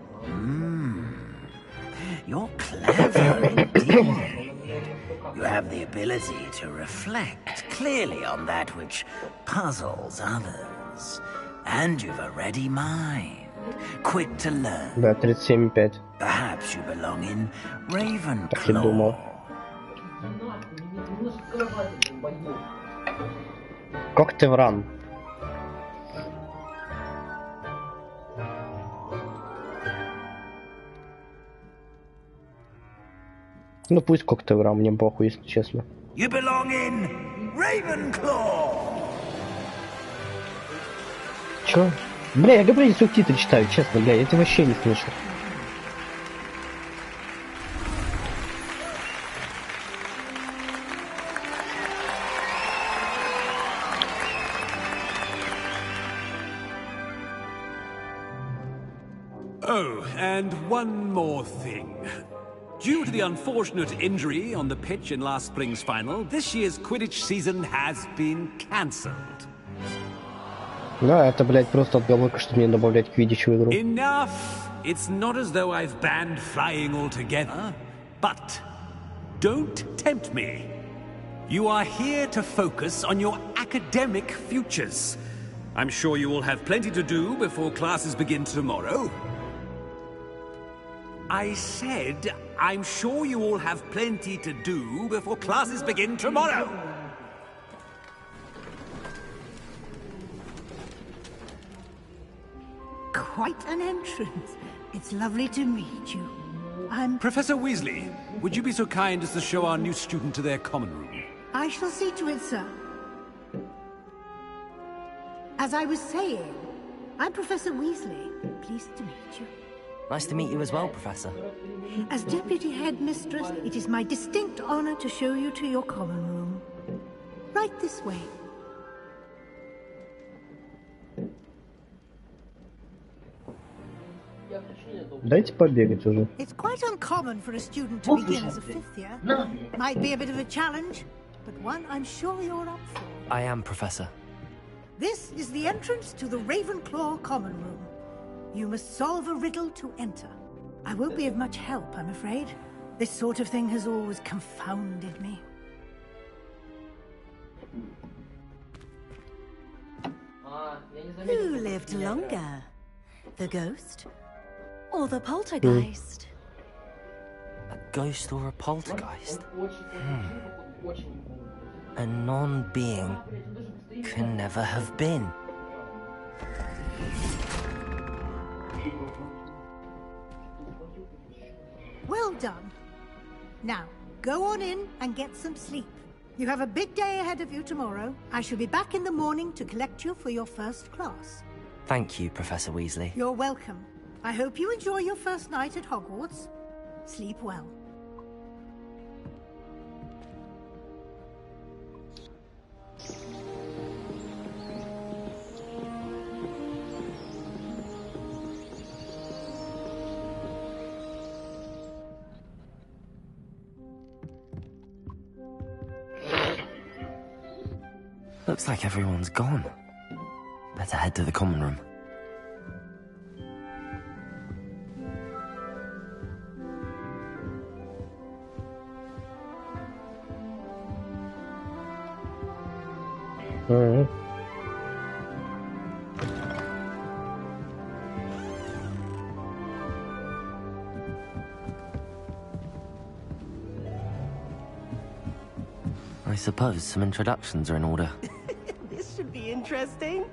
You're clever indeed. You have the ability to reflect clearly on that which puzzles others. And you've a ready mind, quick to learn. Да, 37,5. Perhaps you belong in Так и думал. Ravenclaw. Коктевран. Ну пусть Коктевран, мне похуй, если честно. You belong in Ravenclaw. Чё? Бля, я говорю, субтитры читаю, честно, бля, я это вообще не слышу. Oh, and one more thing. Due to the unfortunate injury on the pitch in last spring's final, this year's Quidditch season has been cancelled. Да, это, блядь, просто отговорка, что мне добавлять квиддич в игру. Enough! It's not as though I've banned flying altogether, but don't tempt me. You are here to focus on your academic futures. I'm sure you will have plenty to do before classes begin tomorrow. I said, I'm sure you all have plenty to do before classes begin tomorrow. Quite an entrance. It's lovely to meet you. I'm... Professor Weasley, would you be so kind as to show our new student to their common room? I shall see to it, sir. As I was saying, I'm Professor Weasley. Pleased to meet you. Nice to meet you as well, Professor. As Deputy Headmistress, it is my distinct honor to show you to your common room. Right this way. Дайте побегать уже. It's quite uncommon for a student to begin as a fifth year. Might be a bit of a challenge, but one I'm sure you're up for. I am, Professor. This is the entrance to the Ravenclaw common room. You must solve a riddle to enter. I won't be of much help, I'm afraid. This sort of thing has always confounded me. Who lived longer? The ghost? Or the poltergeist? A ghost or a poltergeist? A non-being can never have been. Well done. Now, go on in and get some sleep. You have a big day ahead of you tomorrow. I shall be back in the morning to collect you for your first class. Thank you, Professor Weasley. You're welcome. I hope you enjoy your first night at Hogwarts. Sleep well. Looks like everyone's gone. Better head to the common room. Alright. I suppose some introductions are in order. This should be interesting.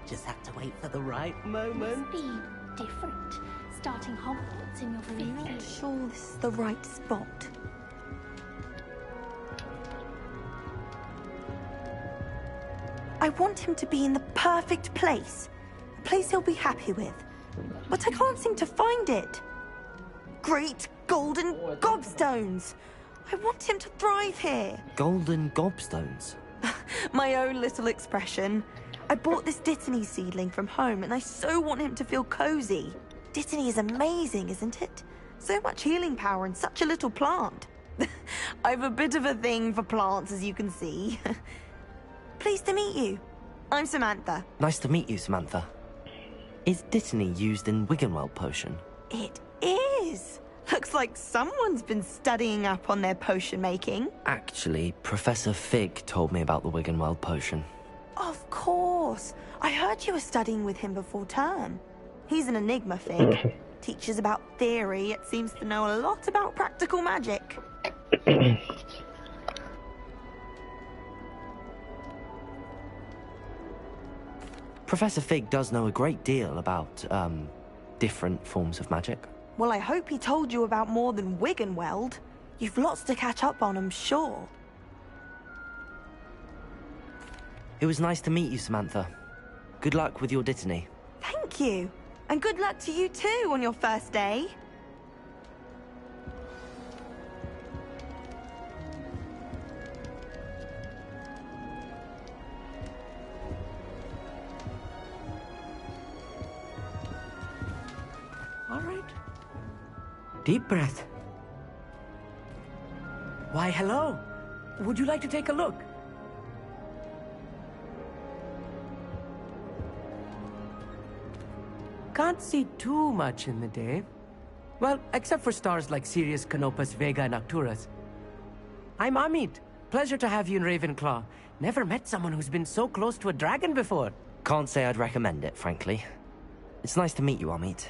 Just have to wait for the right moment. Must be different. Starting Hogwarts in your fifth year. I'm not sure this is the right spot. I want him to be in the perfect place. A place he'll be happy with. But I can't seem to find it. Great golden gobstones! I want him to thrive here. Golden gobstones? My own little expression. I bought this Dittany seedling from home and I so want him to feel cozy. Dittany is amazing, isn't it? So much healing power in such a little plant. I've a bit of a thing for plants, as you can see. Pleased to meet you. I'm Samantha. Nice to meet you, Samantha. Is Dittany used in Wiggenweld potion? It is. Looks like someone's been studying up on their potion making. Actually, Professor Fig told me about the Wiggenweld potion. Of course. I heard you were studying with him before term. He's an enigma, Fig. Teaches about theory, yet seems to know a lot about practical magic. Professor Fig does know a great deal about, different forms of magic. Well, I hope he told you about more than Wiggenweld. You've lots to catch up on, I'm sure. It was nice to meet you, Samantha. Good luck with your Dittany. Thank you. And good luck to you too on your first day. All right. Deep breath. Why, hello. Would you like to take a look? Can't see too much in the day. Well, except for stars like Sirius, Canopus, Vega, and Arcturus. I'm Amit. Pleasure to have you in Ravenclaw. Never met someone who's been so close to a dragon before. Can't say I'd recommend it, frankly. It's nice to meet you, Amit.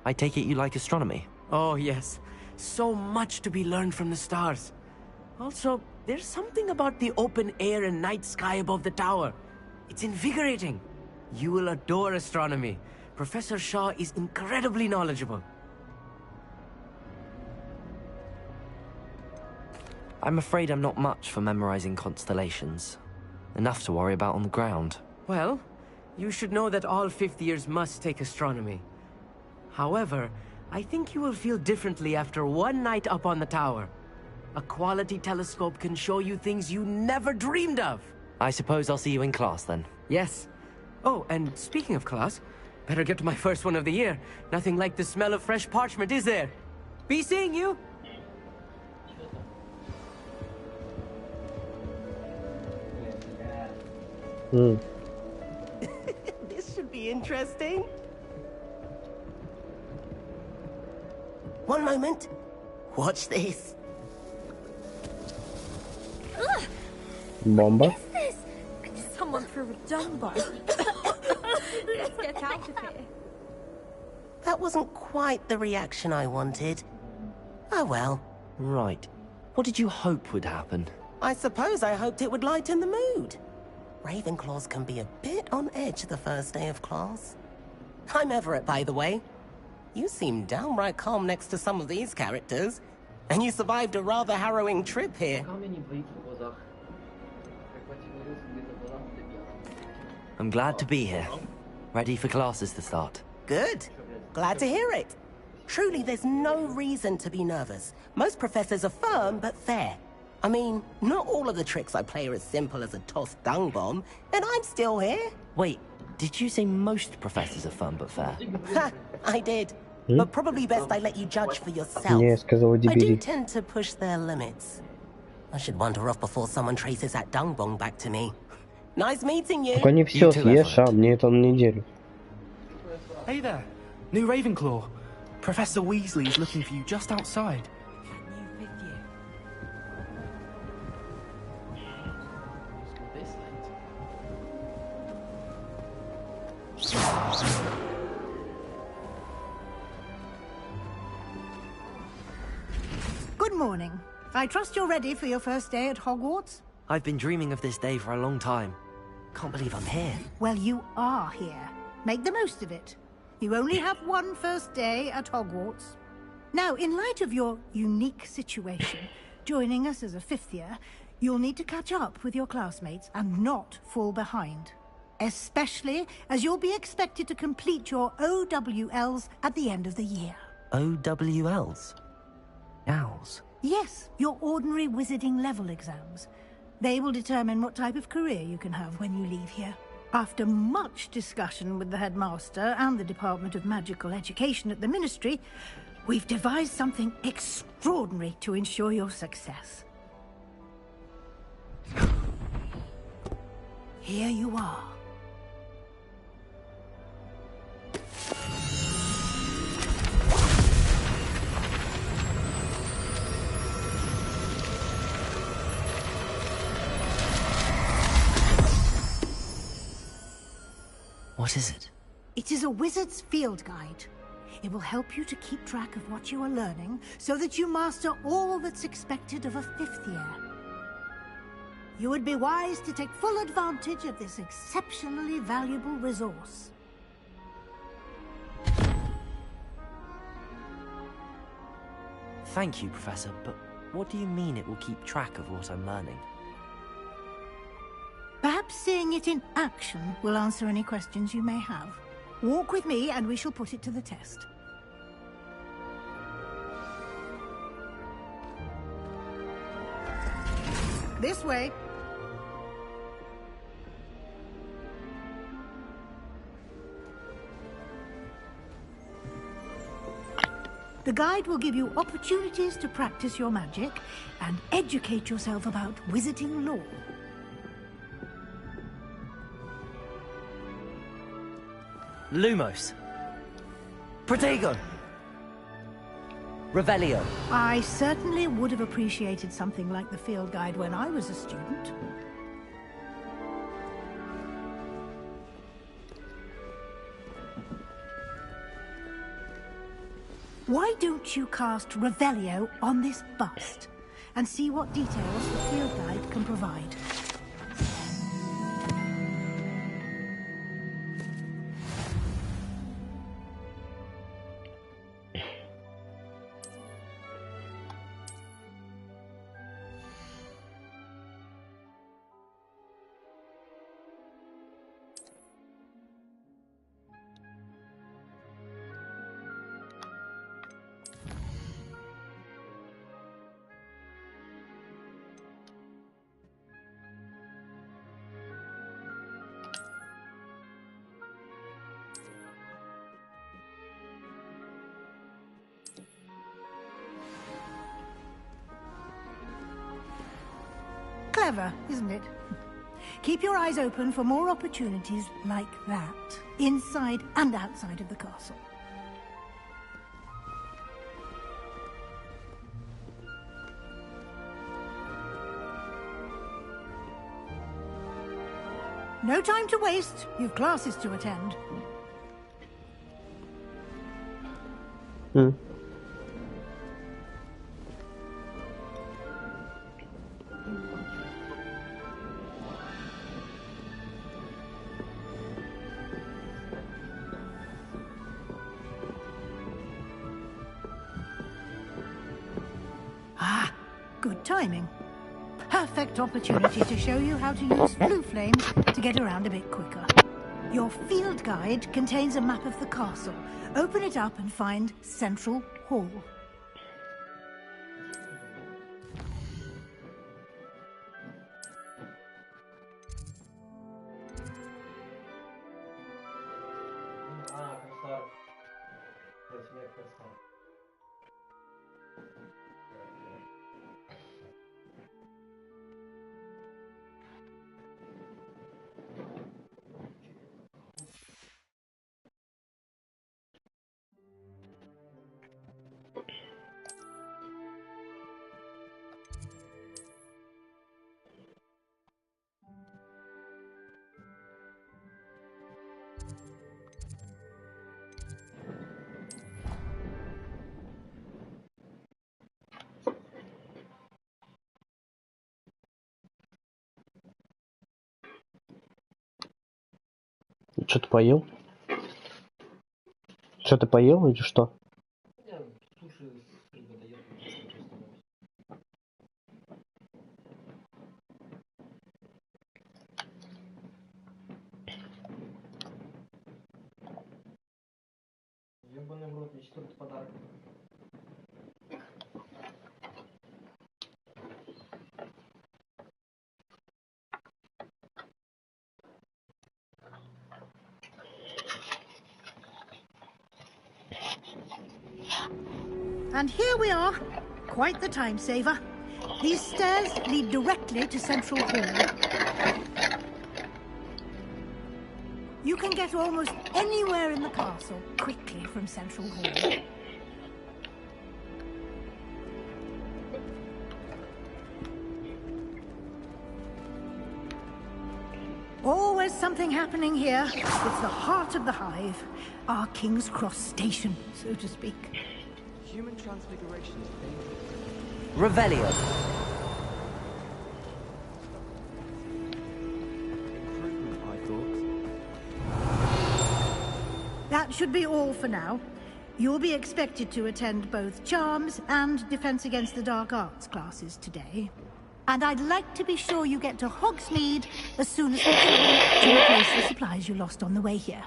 I take it you like astronomy? Oh, yes. So much to be learned from the stars. Also, there's something about the open air and night sky above the tower. It's invigorating. You will adore astronomy. Professor Shaw is incredibly knowledgeable. I'm afraid I'm not much for memorizing constellations. Enough to worry about on the ground. Well, you should know that all fifth years must take astronomy. However, I think you will feel differently after one night up on the tower. A quality telescope can show you things you never dreamed of. I suppose I'll see you in class then. Yes. Oh, and speaking of class, better get to my first one of the year. Nothing like the smell of fresh parchment, is there? Be seeing you! This should be interesting. One moment. Watch this. Bomba. What is this? Someone threw a dumbo. Let's get out of here. That wasn't quite the reaction I wanted. Oh well. Right. What did you hope would happen? I suppose I hoped it would lighten the mood. Ravenclaws can be a bit on edge the first day of class. I'm Everett, by the way. You seem downright calm next to some of these characters. And you survived a rather harrowing trip here. I'm glad to be here. Ready for classes to start. Good. Glad to hear it. Truly, there's no reason to be nervous. Most professors are firm but fair. I mean, not all of the tricks I play are as simple as a tossed dung bomb, and I'm still here. Wait, did you say most professors are fun but fair? Ha, I did. But probably best I let you judge for yourself. Не, сказала I do дебили. tend to push their limits. I should wander off before someone traces that dung bomb back to me. Nice meeting you. Только не все съешь, а мне это на неделю. Hey there, new Ravenclaw. Professor Weasley is looking for you just outside. Good morning. I trust you're ready for your first day at Hogwarts? I've been dreaming of this day for a long time. Can't believe I'm here. Well, you are here. Make the most of it. You only have one first day at Hogwarts. Now, in light of your unique situation, joining us as a fifth year, you'll need to catch up with your classmates and not fall behind. Especially as you'll be expected to complete your OWLs at the end of the year. OWLs? Owls? Yes, your ordinary wizarding level exams. They will determine what type of career you can have when you leave here. After much discussion with the headmaster and the Department of Magical Education at the Ministry, we've devised something extraordinary to ensure your success. Here you are. What is it? It is a wizard's field guide. It will help you to keep track of what you are learning so that you master all that's expected of a fifth year. You would be wise to take full advantage of this exceptionally valuable resource. Thank you, Professor, but what do you mean it will keep track of what I'm learning? Perhaps seeing it in action will answer any questions you may have. Walk with me and we shall put it to the test. This way. The guide will give you opportunities to practice your magic and educate yourself about wizarding lore. Lumos. Protego. Revelio. I certainly would have appreciated something like the field guide when I was a student. Why don't you cast Revelio on this bust and see what details the field guide can provide? Clever, isn't it? Keep your eyes open for more opportunities like that, inside and outside of the castle. No time to waste. You've classes to attend. Good timing. Perfect opportunity to show you how to use blue flame to get around a bit quicker. Your field guide contains a map of the castle. Open it up and find Central Hall. Что ты поел? Что ты поел или что? Ёбаный в рот, мне четвертый подарок. And here we are. Quite the time saver. These stairs lead directly to Central Hall. You can get almost anywhere in the castle quickly from Central Hall. Always something happening here. It's the heart of the hive. Our King's Cross station, so to speak. Human transfiguration is dangerous. Revelio. Improvement, I thought. That should be all for now. You'll be expected to attend both Charms and Defense Against the Dark Arts classes today. And I'd like to be sure you get to Hogsmeade as soon as possible to replace the supplies you lost on the way here.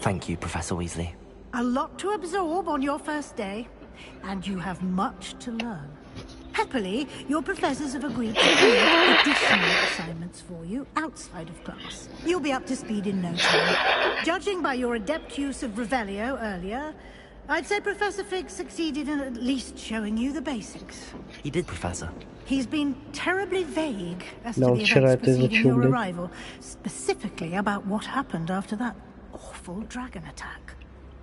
Thank you, Professor Weasley. A lot to absorb on your first day, and you have much to learn. Happily, your professors have agreed to create additional assignments for you outside of class. You'll be up to speed in no time. Judging by your adept use of Revelio earlier, I'd say Professor Fig succeeded in at least showing you the basics. He did, Professor. He's been terribly vague as to the events preceding your arrival, specifically about what happened after that awful dragon attack.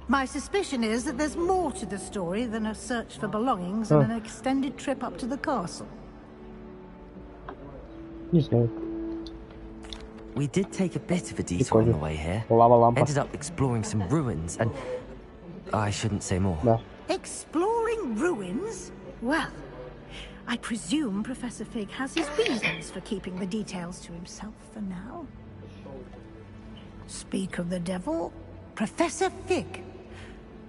My suspicion is that there's more to the story than a search for belongings and an extended trip up to the castle. We did take a bit of a detour on the way here. Ended up exploring some ruins and... I shouldn't say more. No. Exploring ruins? Well, I presume Professor Fig has his reasons for keeping the details to himself for now. Speak of the devil, Professor Fig.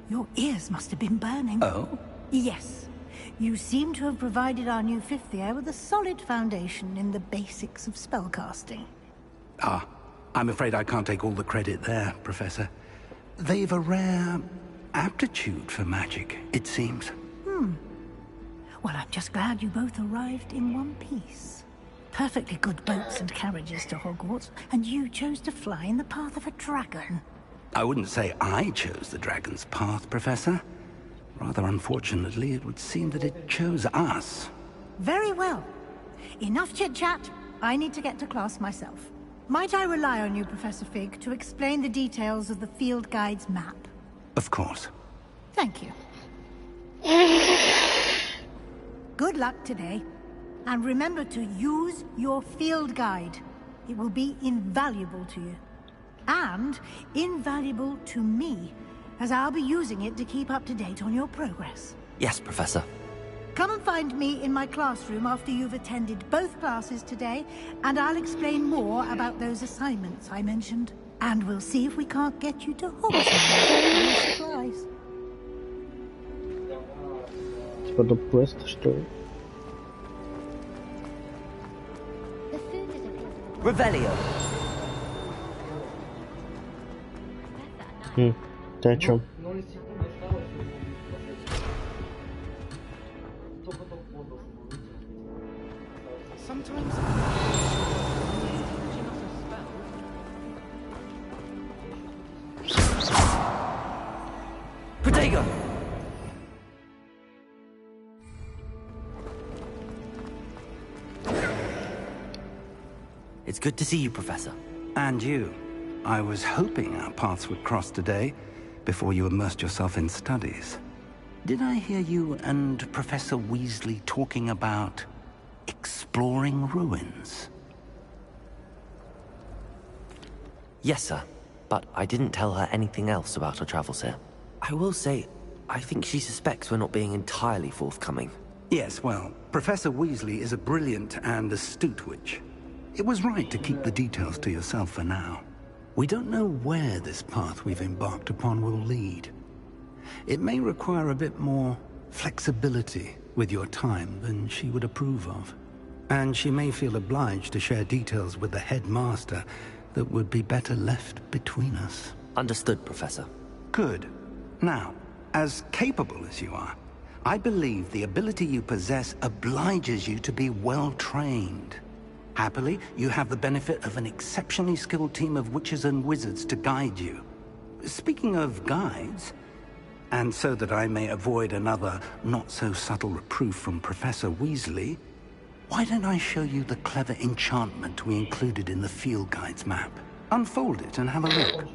Your ears must have been burning. Oh? Yes. You seem to have provided our new fifth year with a solid foundation in the basics of spellcasting. Ah, I'm afraid I can't take all the credit there, Professor. They've a rare aptitude for magic, it seems. Well, I'm just glad you both arrived in one piece. Perfectly good boats and carriages to Hogwarts, and you chose to fly in the path of a dragon. I wouldn't say I chose the dragon's path, Professor. Rather unfortunately, it would seem that it chose us. Very well. Enough chit-chat. I need to get to class myself. Might I rely on you, Professor Fig, to explain the details of the field guide's map? Of course. Thank you. Good luck today. And remember to use your field guide. It will be invaluable to you. And invaluable to me, as I'll be using it to keep up to date on your progress. Yes, Professor. Come and find me in my classroom after you've attended both classes today, and I'll explain more about those assignments I mentioned. And we'll see if we can't get you to Hogsmeade with supplies. Типа до квеста, что ли? Revelio. Ты о чем? Protego! It's good to see you, Professor. And you. I was hoping our paths would cross today, before you immersed yourself in studies. Did I hear you and Professor Weasley talking about exploring ruins? Yes, sir. But I didn't tell her anything else about our travels here. I will say, I think she suspects we're not being entirely forthcoming. Yes, well, Professor Weasley is a brilliant and astute witch. It was right to keep the details to yourself for now. We don't know where this path we've embarked upon will lead. It may require a bit more flexibility with your time than she would approve of. And she may feel obliged to share details with the headmaster that would be better left between us. Understood, Professor. Good. Now, as capable as you are, I believe the ability you possess obliges you to be well-trained. Happily, you have the benefit of an exceptionally skilled team of witches and wizards to guide you. Speaking of guides, and so that I may avoid another not-so-subtle reproof from Professor Weasley, why don't I show you the clever enchantment we included in the field guide's map? Unfold it and have a look.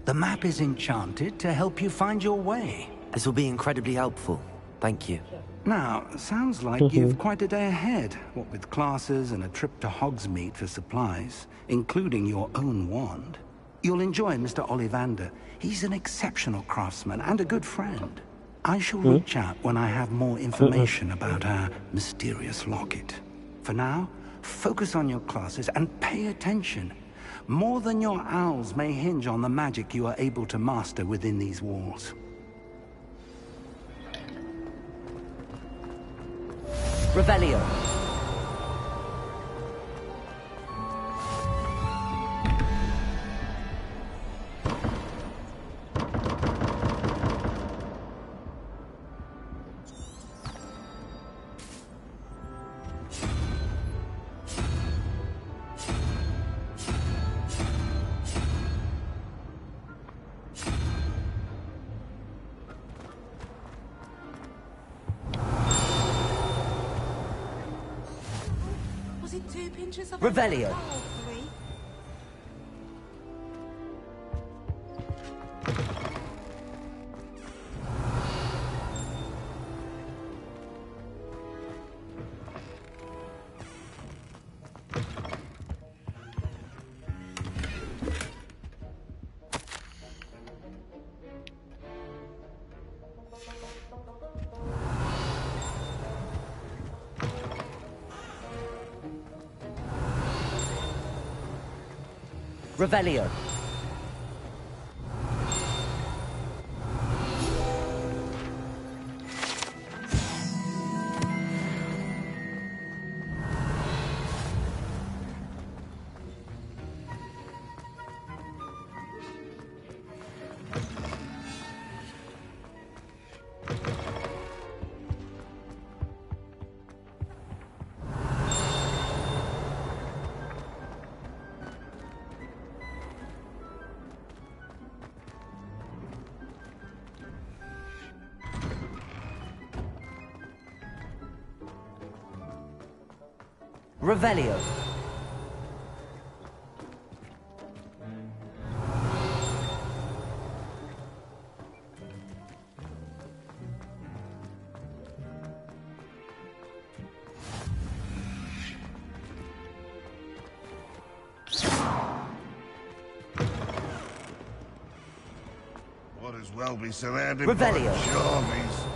The map is enchanted to help you find your way. This will be incredibly helpful. Thank you. Now, sounds like you've quite a day ahead, what with classes and a trip to Hogsmeade for supplies, including your own wand. You'll enjoy Mr. Ollivander. He's an exceptional craftsman and a good friend. I shall reach out when I have more information about our mysterious locket. For now, Focus on your classes and pay attention. More than your owls may hinge on the magic you are able to master within these walls. Revelio. Revelio. Revelio. Revelio. Might as well be surrounded Revelio. by charmies.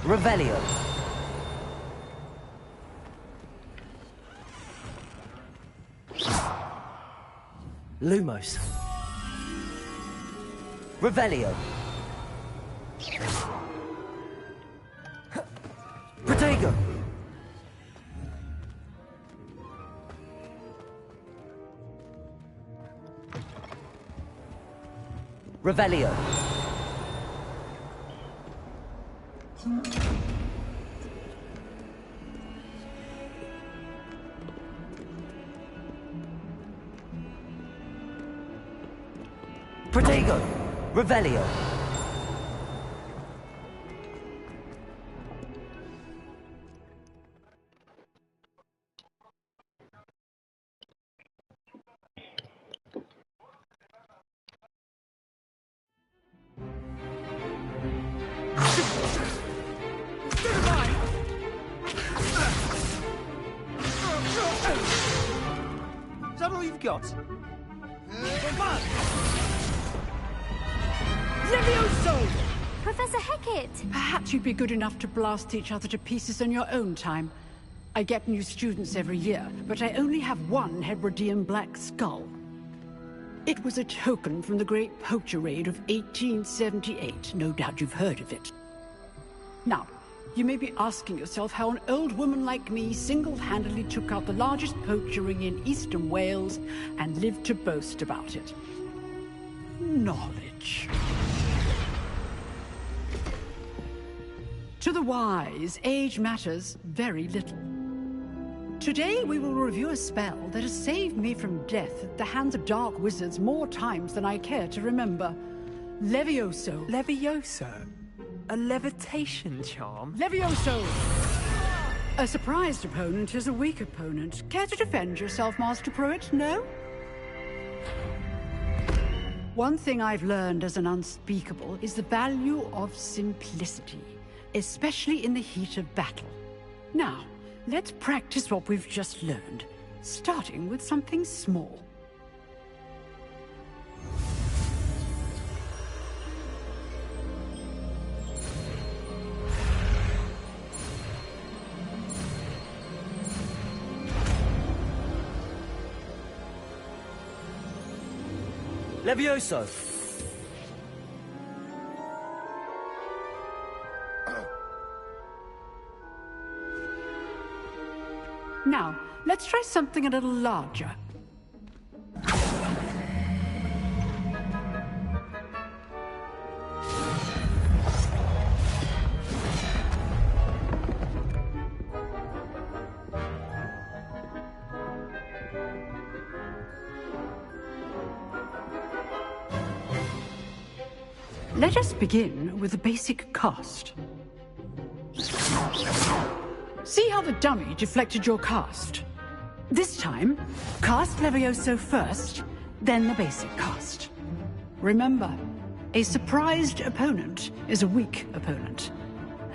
Revelio. Lumos. Revelio. Protego. Revelio. Protego. Revelio. Is that all you've got? Levioso! Professor Hecat! Perhaps you'd be good enough to blast each other to pieces in your own time. I get new students every year, but I only have one Hebridean black skull. It was a token from the Great Poacher Raid of 1878. No doubt you've heard of it. Now, you may be asking yourself how an old woman like me single-handedly took out the largest poacher ring in eastern Wales and lived to boast about it. Knowledge. To the wise, age matters very little. Today we will review a spell that has saved me from death at the hands of dark wizards more times than I care to remember. Levioso. Levioso? A levitation charm? Levioso! A surprised opponent is a weak opponent. Care to defend yourself, Master Pruitt? No? One thing I've learned as an unspeakable is the value of simplicity, especially in the heat of battle. Now, let's practice what we've just learned, starting with something small. Levioso! Now, let's try something a little larger. Let us begin with the basic cast. See how the dummy deflected your cast? This time, cast Levioso first, then the basic cast. Remember, a surprised opponent is a weak opponent,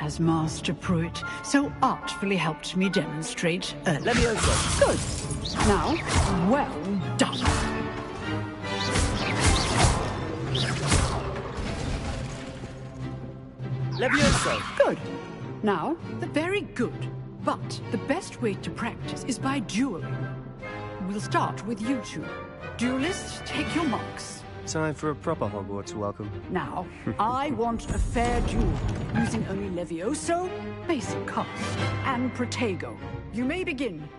as Master Pruitt so artfully helped me demonstrate earlier. Levioso! Good. Now, well done. Levioso! Good. Now, the very good. But the best way to practice is by dueling. We'll start with you two. Duelists, take your marks. Time for a proper Hogwarts welcome. Now, I want a fair duel, using only Levioso, basic cast, and Protego. You may begin.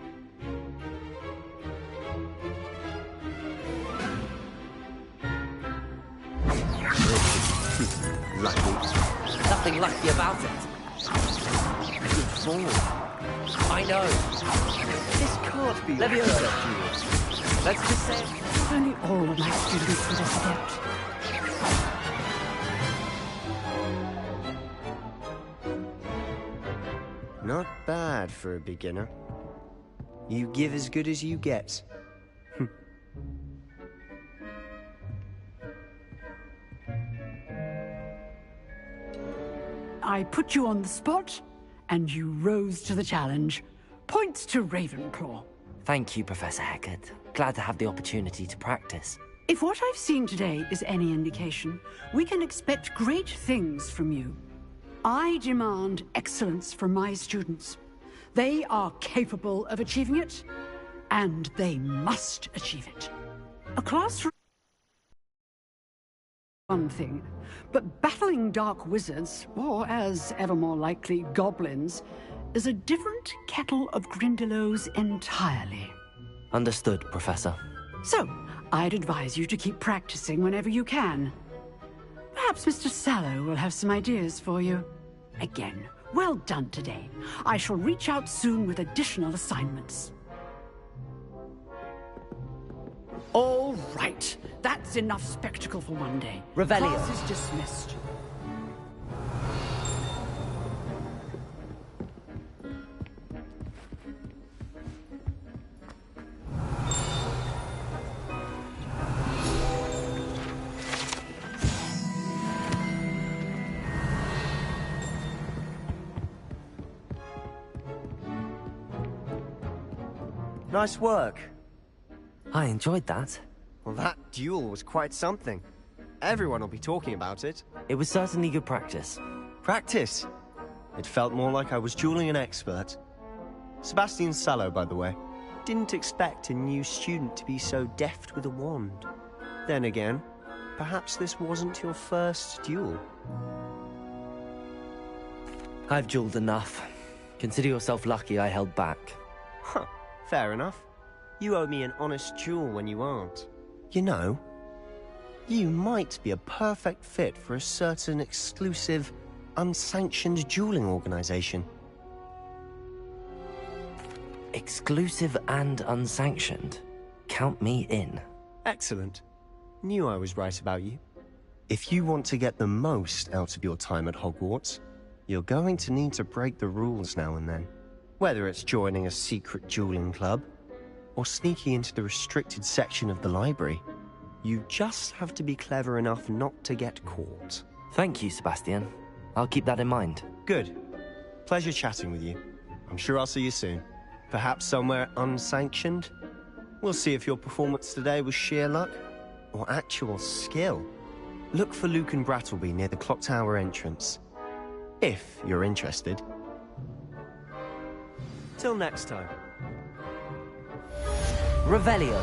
Lucky. Nothing lucky about it. Good ball. I know. This can't be Levioso. Let's just say If only all of my students were this adept. Not bad for a beginner. You give as good as you get. I put you on the spot, and you rose to the challenge. Points to Ravenclaw. Thank you, Professor Heckard. Glad to have the opportunity to practice. If what I've seen today is any indication, we can expect great things from you. I demand excellence from my students. They are capable of achieving it, and they must achieve it. A classroom one thing, but battling dark wizards, or as ever more likely, goblins, is a different kettle of Grindylows entirely. Understood, Professor. So, I'd advise you to keep practicing whenever you can. Perhaps Mr. Sallow will have some ideas for you. Again, well done today. I shall reach out soon with additional assignments. All right. That's enough spectacle for one day. Revelio. Class is dismissed. Nice work. I enjoyed that. Well, that duel was quite something. Everyone will be talking about it. It was certainly good practice. Practice? It felt more like I was dueling an expert. Sebastian Sallow, by the way. Didn't expect a new student to be so deft with a wand. Then again, perhaps this wasn't your first duel. I've dueled enough. Consider yourself lucky I held back. Huh, fair enough. You owe me an honest duel when you aren't. You know, you might be a perfect fit for a certain exclusive, unsanctioned dueling organization. Exclusive and unsanctioned? Count me in. Excellent. Knew I was right about you. If you want to get the most out of your time at Hogwarts, you're going to need to break the rules now and then. Whether it's joining a secret dueling club, or sneaking into the restricted section of the library, you just have to be clever enough not to get caught. Thank you, Sebastian. I'll keep that in mind. Good. Pleasure chatting with you. I'm sure I'll see you soon. Perhaps somewhere unsanctioned? We'll see if your performance today was sheer luck, or actual skill. Look for Luke and Brattleby near the clock tower entrance. If you're interested. Till next time. Revelio.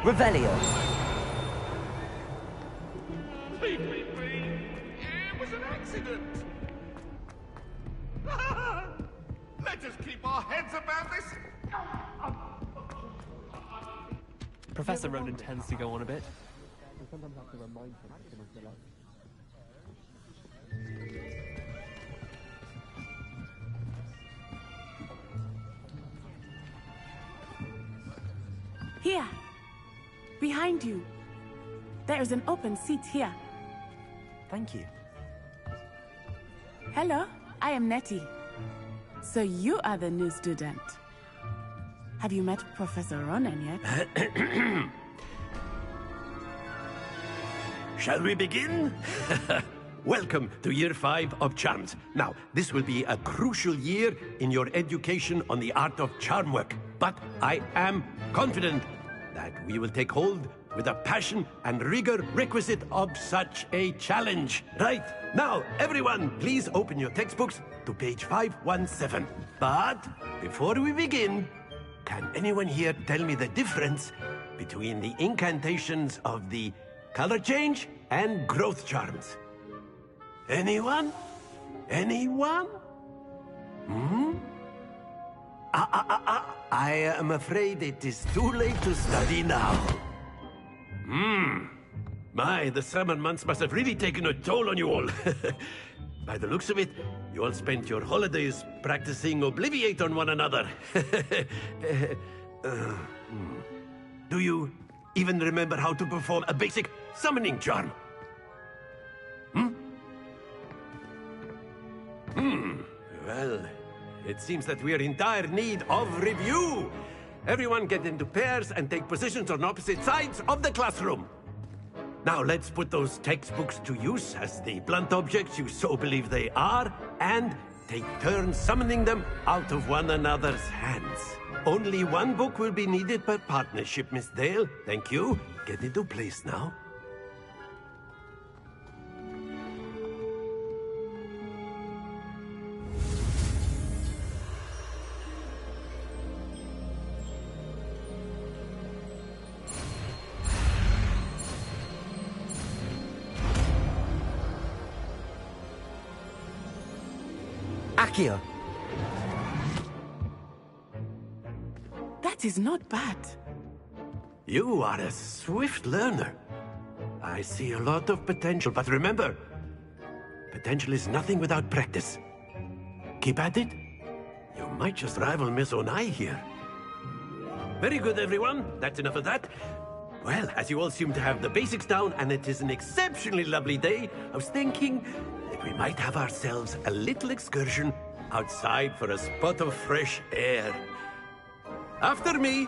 Revelio. Leave me be. It was an accident. Let us keep our heads about this. Professor Ronan tends to go on a bit. Here. Behind you. There is an open seat here. Thank you. Hello, I am Nettie. So you are the new student. Have you met Professor Ronan yet? Shall we begin? Welcome to Year 5 of Charms. Now, this will be a crucial year in your education on the art of charm work. But I am confident that we will take hold with the passion and rigor requisite of such a challenge. Right, now everyone, please open your textbooks to page 517. But before we begin, can anyone here tell me the difference between the incantations of the color change and growth charms? Anyone? Anyone? I am afraid it is too late to study now. My, the summer months must have really taken a toll on you all. By the looks of it, you all spent your holidays practicing Obliviate on one another. Do you even remember how to perform a basic summoning charm? Well, it seems that we are in dire need of review. Everyone get into pairs and take positions on opposite sides of the classroom. Now let's put those textbooks to use as the blunt objects you so believe they are, and take turns summoning them out of one another's hands. Only one book will be needed per partnership, Miss Dale. Thank you. Get into place now. Accio. That is not bad. You are a swift learner. I see a lot of potential, but remember, potential is nothing without practice. Keep at it. You might just rival Miss Onai here. Very good, everyone. That's enough of that. Well, as you all seem to have the basics down, and it is an exceptionally lovely day, I was thinking that we might have ourselves a little excursion outside for a spot of fresh air. After me.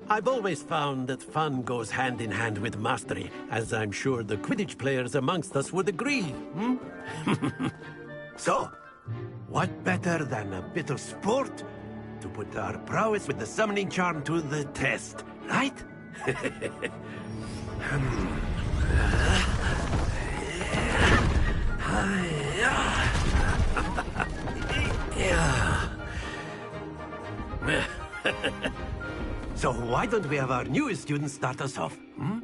I've always found that fun goes hand in hand with mastery, as I'm sure the Quidditch players amongst us would agree. Hmm? So, what better than a bit of sport to put our prowess with the summoning charm to the test, right? So why don't we have our newest student start us off? Hmm?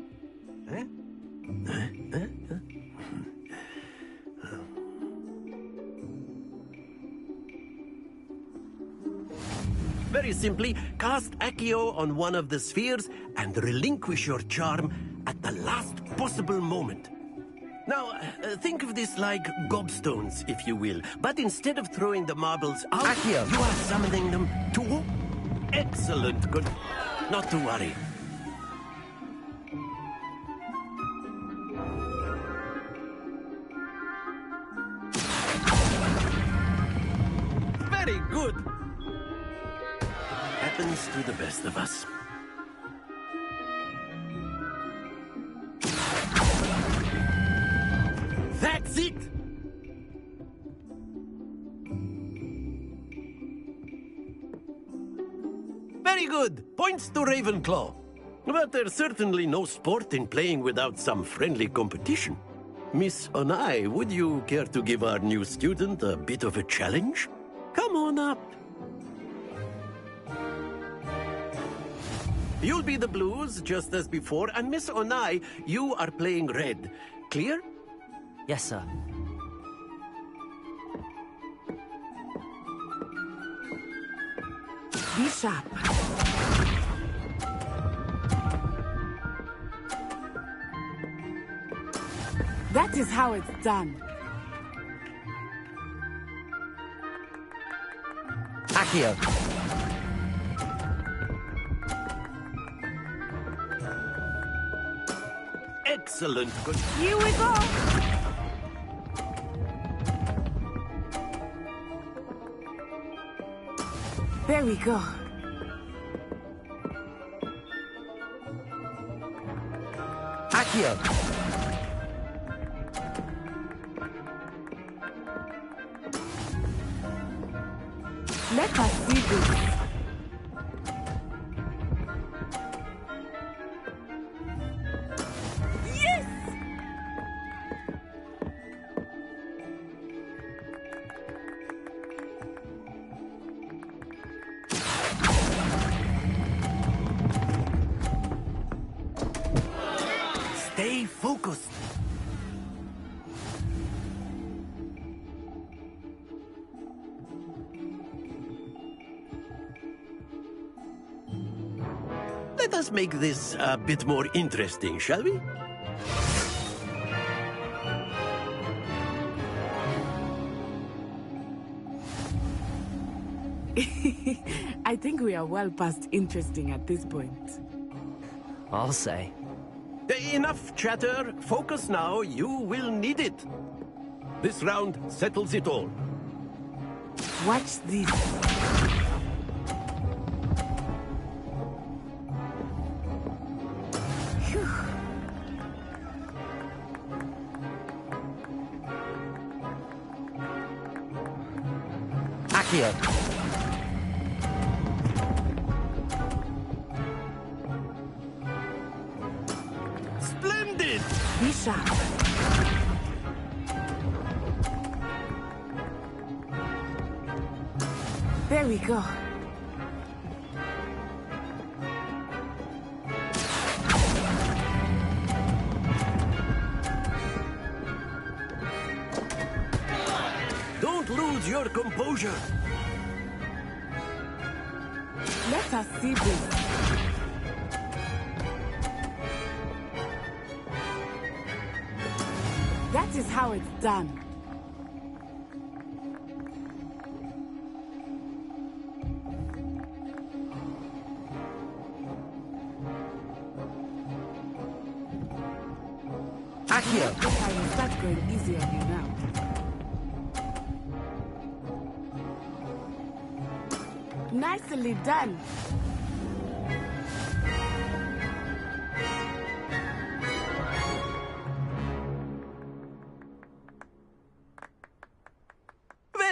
Very simply, cast Accio on one of the spheres and relinquish your charm at the last possible moment. Now, think of this like gobstones, if you will. But instead of throwing the marbles out, Accio. you are summoning them to... Excellent. Good. Not to worry. Very good. Happens to the best of us. That's it! Very good. Points to Ravenclaw. But there's certainly no sport in playing without some friendly competition. Miss Onai, would you care to give our new student a bit of a challenge? Come on up. You'll be the blues, just as before, and Miss Onai, you are playing red. Clear? Yes, sir. Be sharp. That is how it's done. Accio. Excellent. Good. Here we go. There we go. Accio. Let us see this. Yes! Stay focused. Let us make this a bit more interesting, shall we? I think we are well past interesting at this point. I'll say. Enough chatter. Focus now. You will need it. This round settles it all. Watch this. Phew. Accio. Splendid! Be sharp. There we go. Don't lose your composure. Let us see this. That is how it's done. Accio. I think I will start going easy on you now. Nicely done.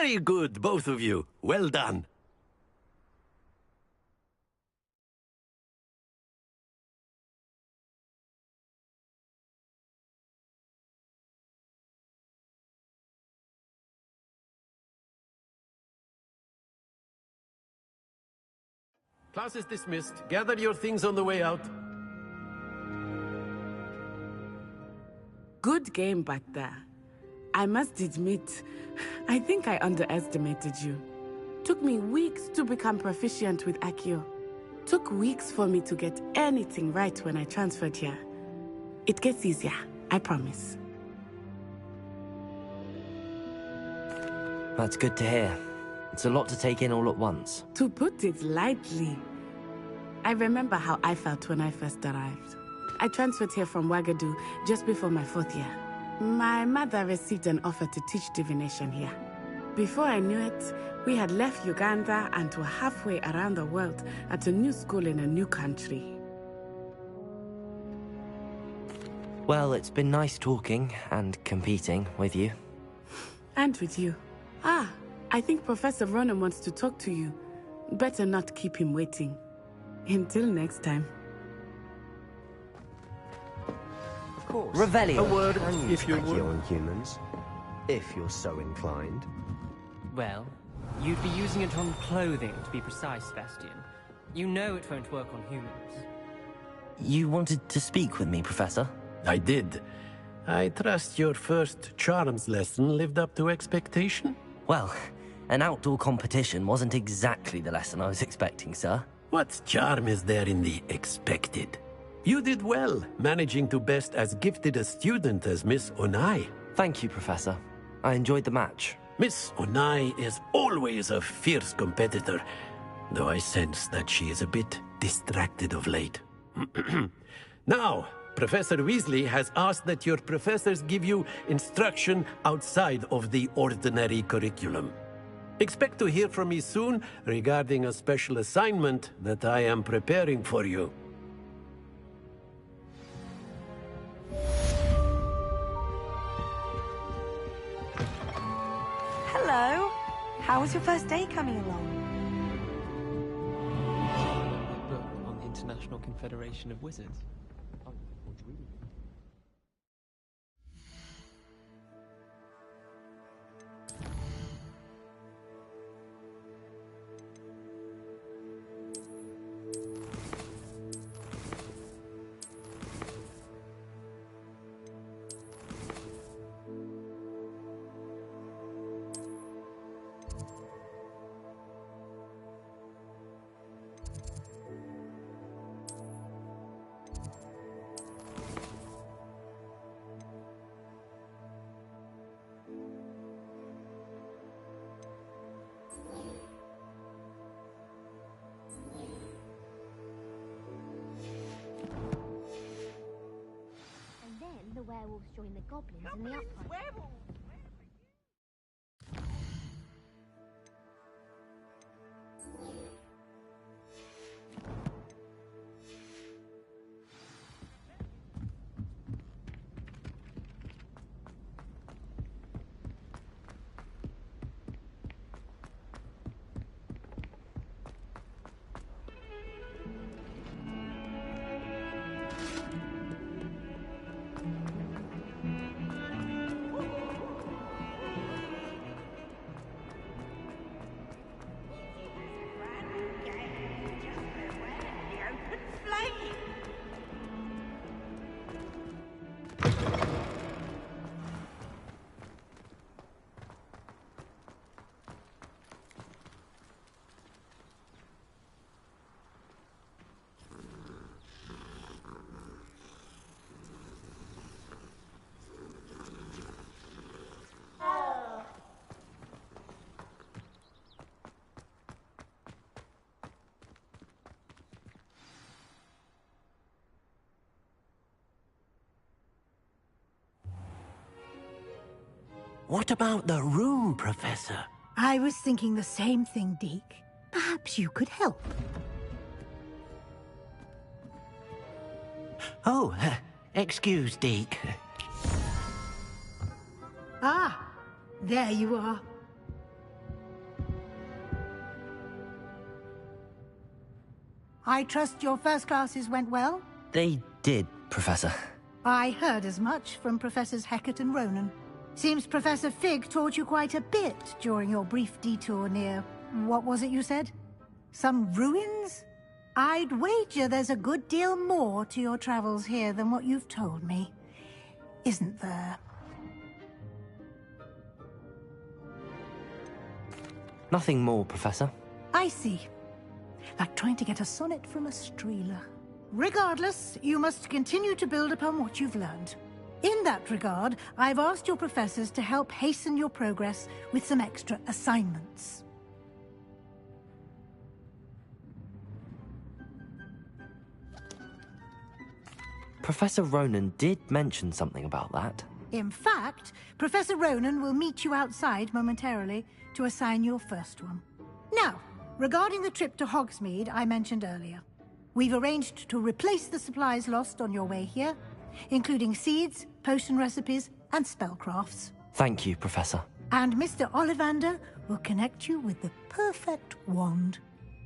Very good, both of you. Well done. Class is dismissed. Gather your things on the way out. Good game back there. I must admit, I think I underestimated you. Took me weeks to become proficient with Accio. Took weeks for me to get anything right when I transferred here. It gets easier, I promise. That's good to hear. It's a lot to take in all at once. To put it lightly, I remember how I felt when I first arrived. I transferred here from Ouagadougou just before my 4th year. My mother received an offer to teach divination here. Before I knew it, we had left Uganda and were halfway around the world at a new school in a new country. Well, it's been nice talking and competing with you. And with you. Ah, I think Professor Ronan wants to talk to you. Better not keep him waiting. Until next time. Of course. Revelio. A word, And if you would. on humans, if you're so inclined. Well, you'd be using it on clothing, to be precise, Sebastian. You know it won't work on humans. You wanted to speak with me, Professor? I did. I trust your first charms lesson lived up to expectation? Well, an outdoor competition wasn't exactly the lesson I was expecting, sir. What charm is there in the expected? You did well, managing to best as gifted a student as Miss Onai. Thank you, Professor. I enjoyed the match. Miss Onai is always a fierce competitor, though I sense that she is a bit distracted of late. Now, Professor Weasley has asked that your professors give you instruction outside of the ordinary curriculum. Expect to hear from me soon regarding a special assignment that I am preparing for you. Hello. How was your first day coming along? Book on the International Confederation of Wizards. The werewolves join the goblins in the upright. What about the room, Professor? I was thinking the same thing, Deke. Perhaps you could help. Oh, excuse, Deke. Ah, there you are. I trust your first classes went well? They did, Professor. I heard as much from Professors Hecat and Ronan. Seems Professor Fig taught you quite a bit during your brief detour near... what was it you said? Some ruins? I'd wager there's a good deal more to your travels here than what you've told me. Isn't there? Nothing more, Professor. I see. Like trying to get a sonnet from a streeler. Regardless, you must continue to build upon what you've learned. In that regard, I've asked your professors to help hasten your progress with some extra assignments. Professor Ronan did mention something about that. In fact, Professor Ronan will meet you outside momentarily to assign your first one. Now, regarding the trip to Hogsmeade I mentioned earlier, we've arranged to replace the supplies lost on your way here, including seeds, potion recipes, and spellcrafts. Thank you, Professor. And Mr. Ollivander will connect you with the perfect wand.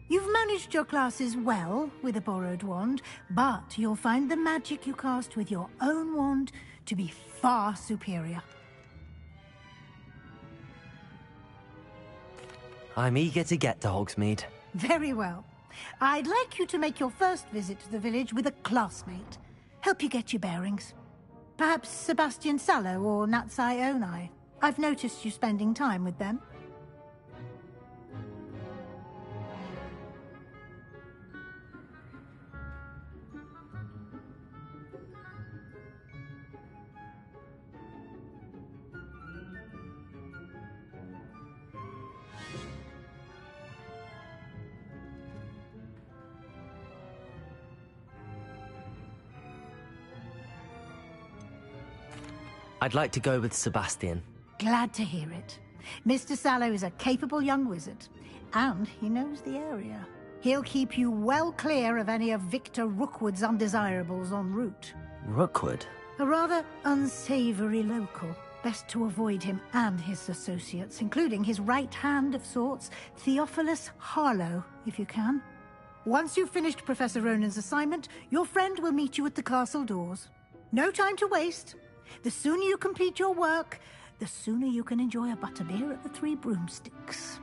You've managed your classes well with a borrowed wand, but you'll find the magic you cast with your own wand to be far superior. I'm eager to get to Hogsmeade. Very well. I'd like you to make your first visit to the village with a classmate. Help you get your bearings. Perhaps Sebastian Sallow or Natsai Onai. I've noticed you spending time with them. I'd like to go with Sebastian. Glad to hear it. Mr. Sallow is a capable young wizard, and he knows the area. He'll keep you well clear of any of Victor Rookwood's undesirables en route. Rookwood? A rather unsavory local. Best to avoid him and his associates, including his right hand of sorts, Theophilus Harlow, if you can. Once you've finished Professor Ronan's assignment, your friend will meet you at the castle doors. No time to waste. The sooner you complete your work, the sooner you can enjoy a butterbeer at the Three Broomsticks.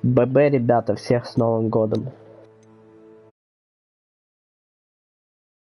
ББ, ребята, всех с Новым годом.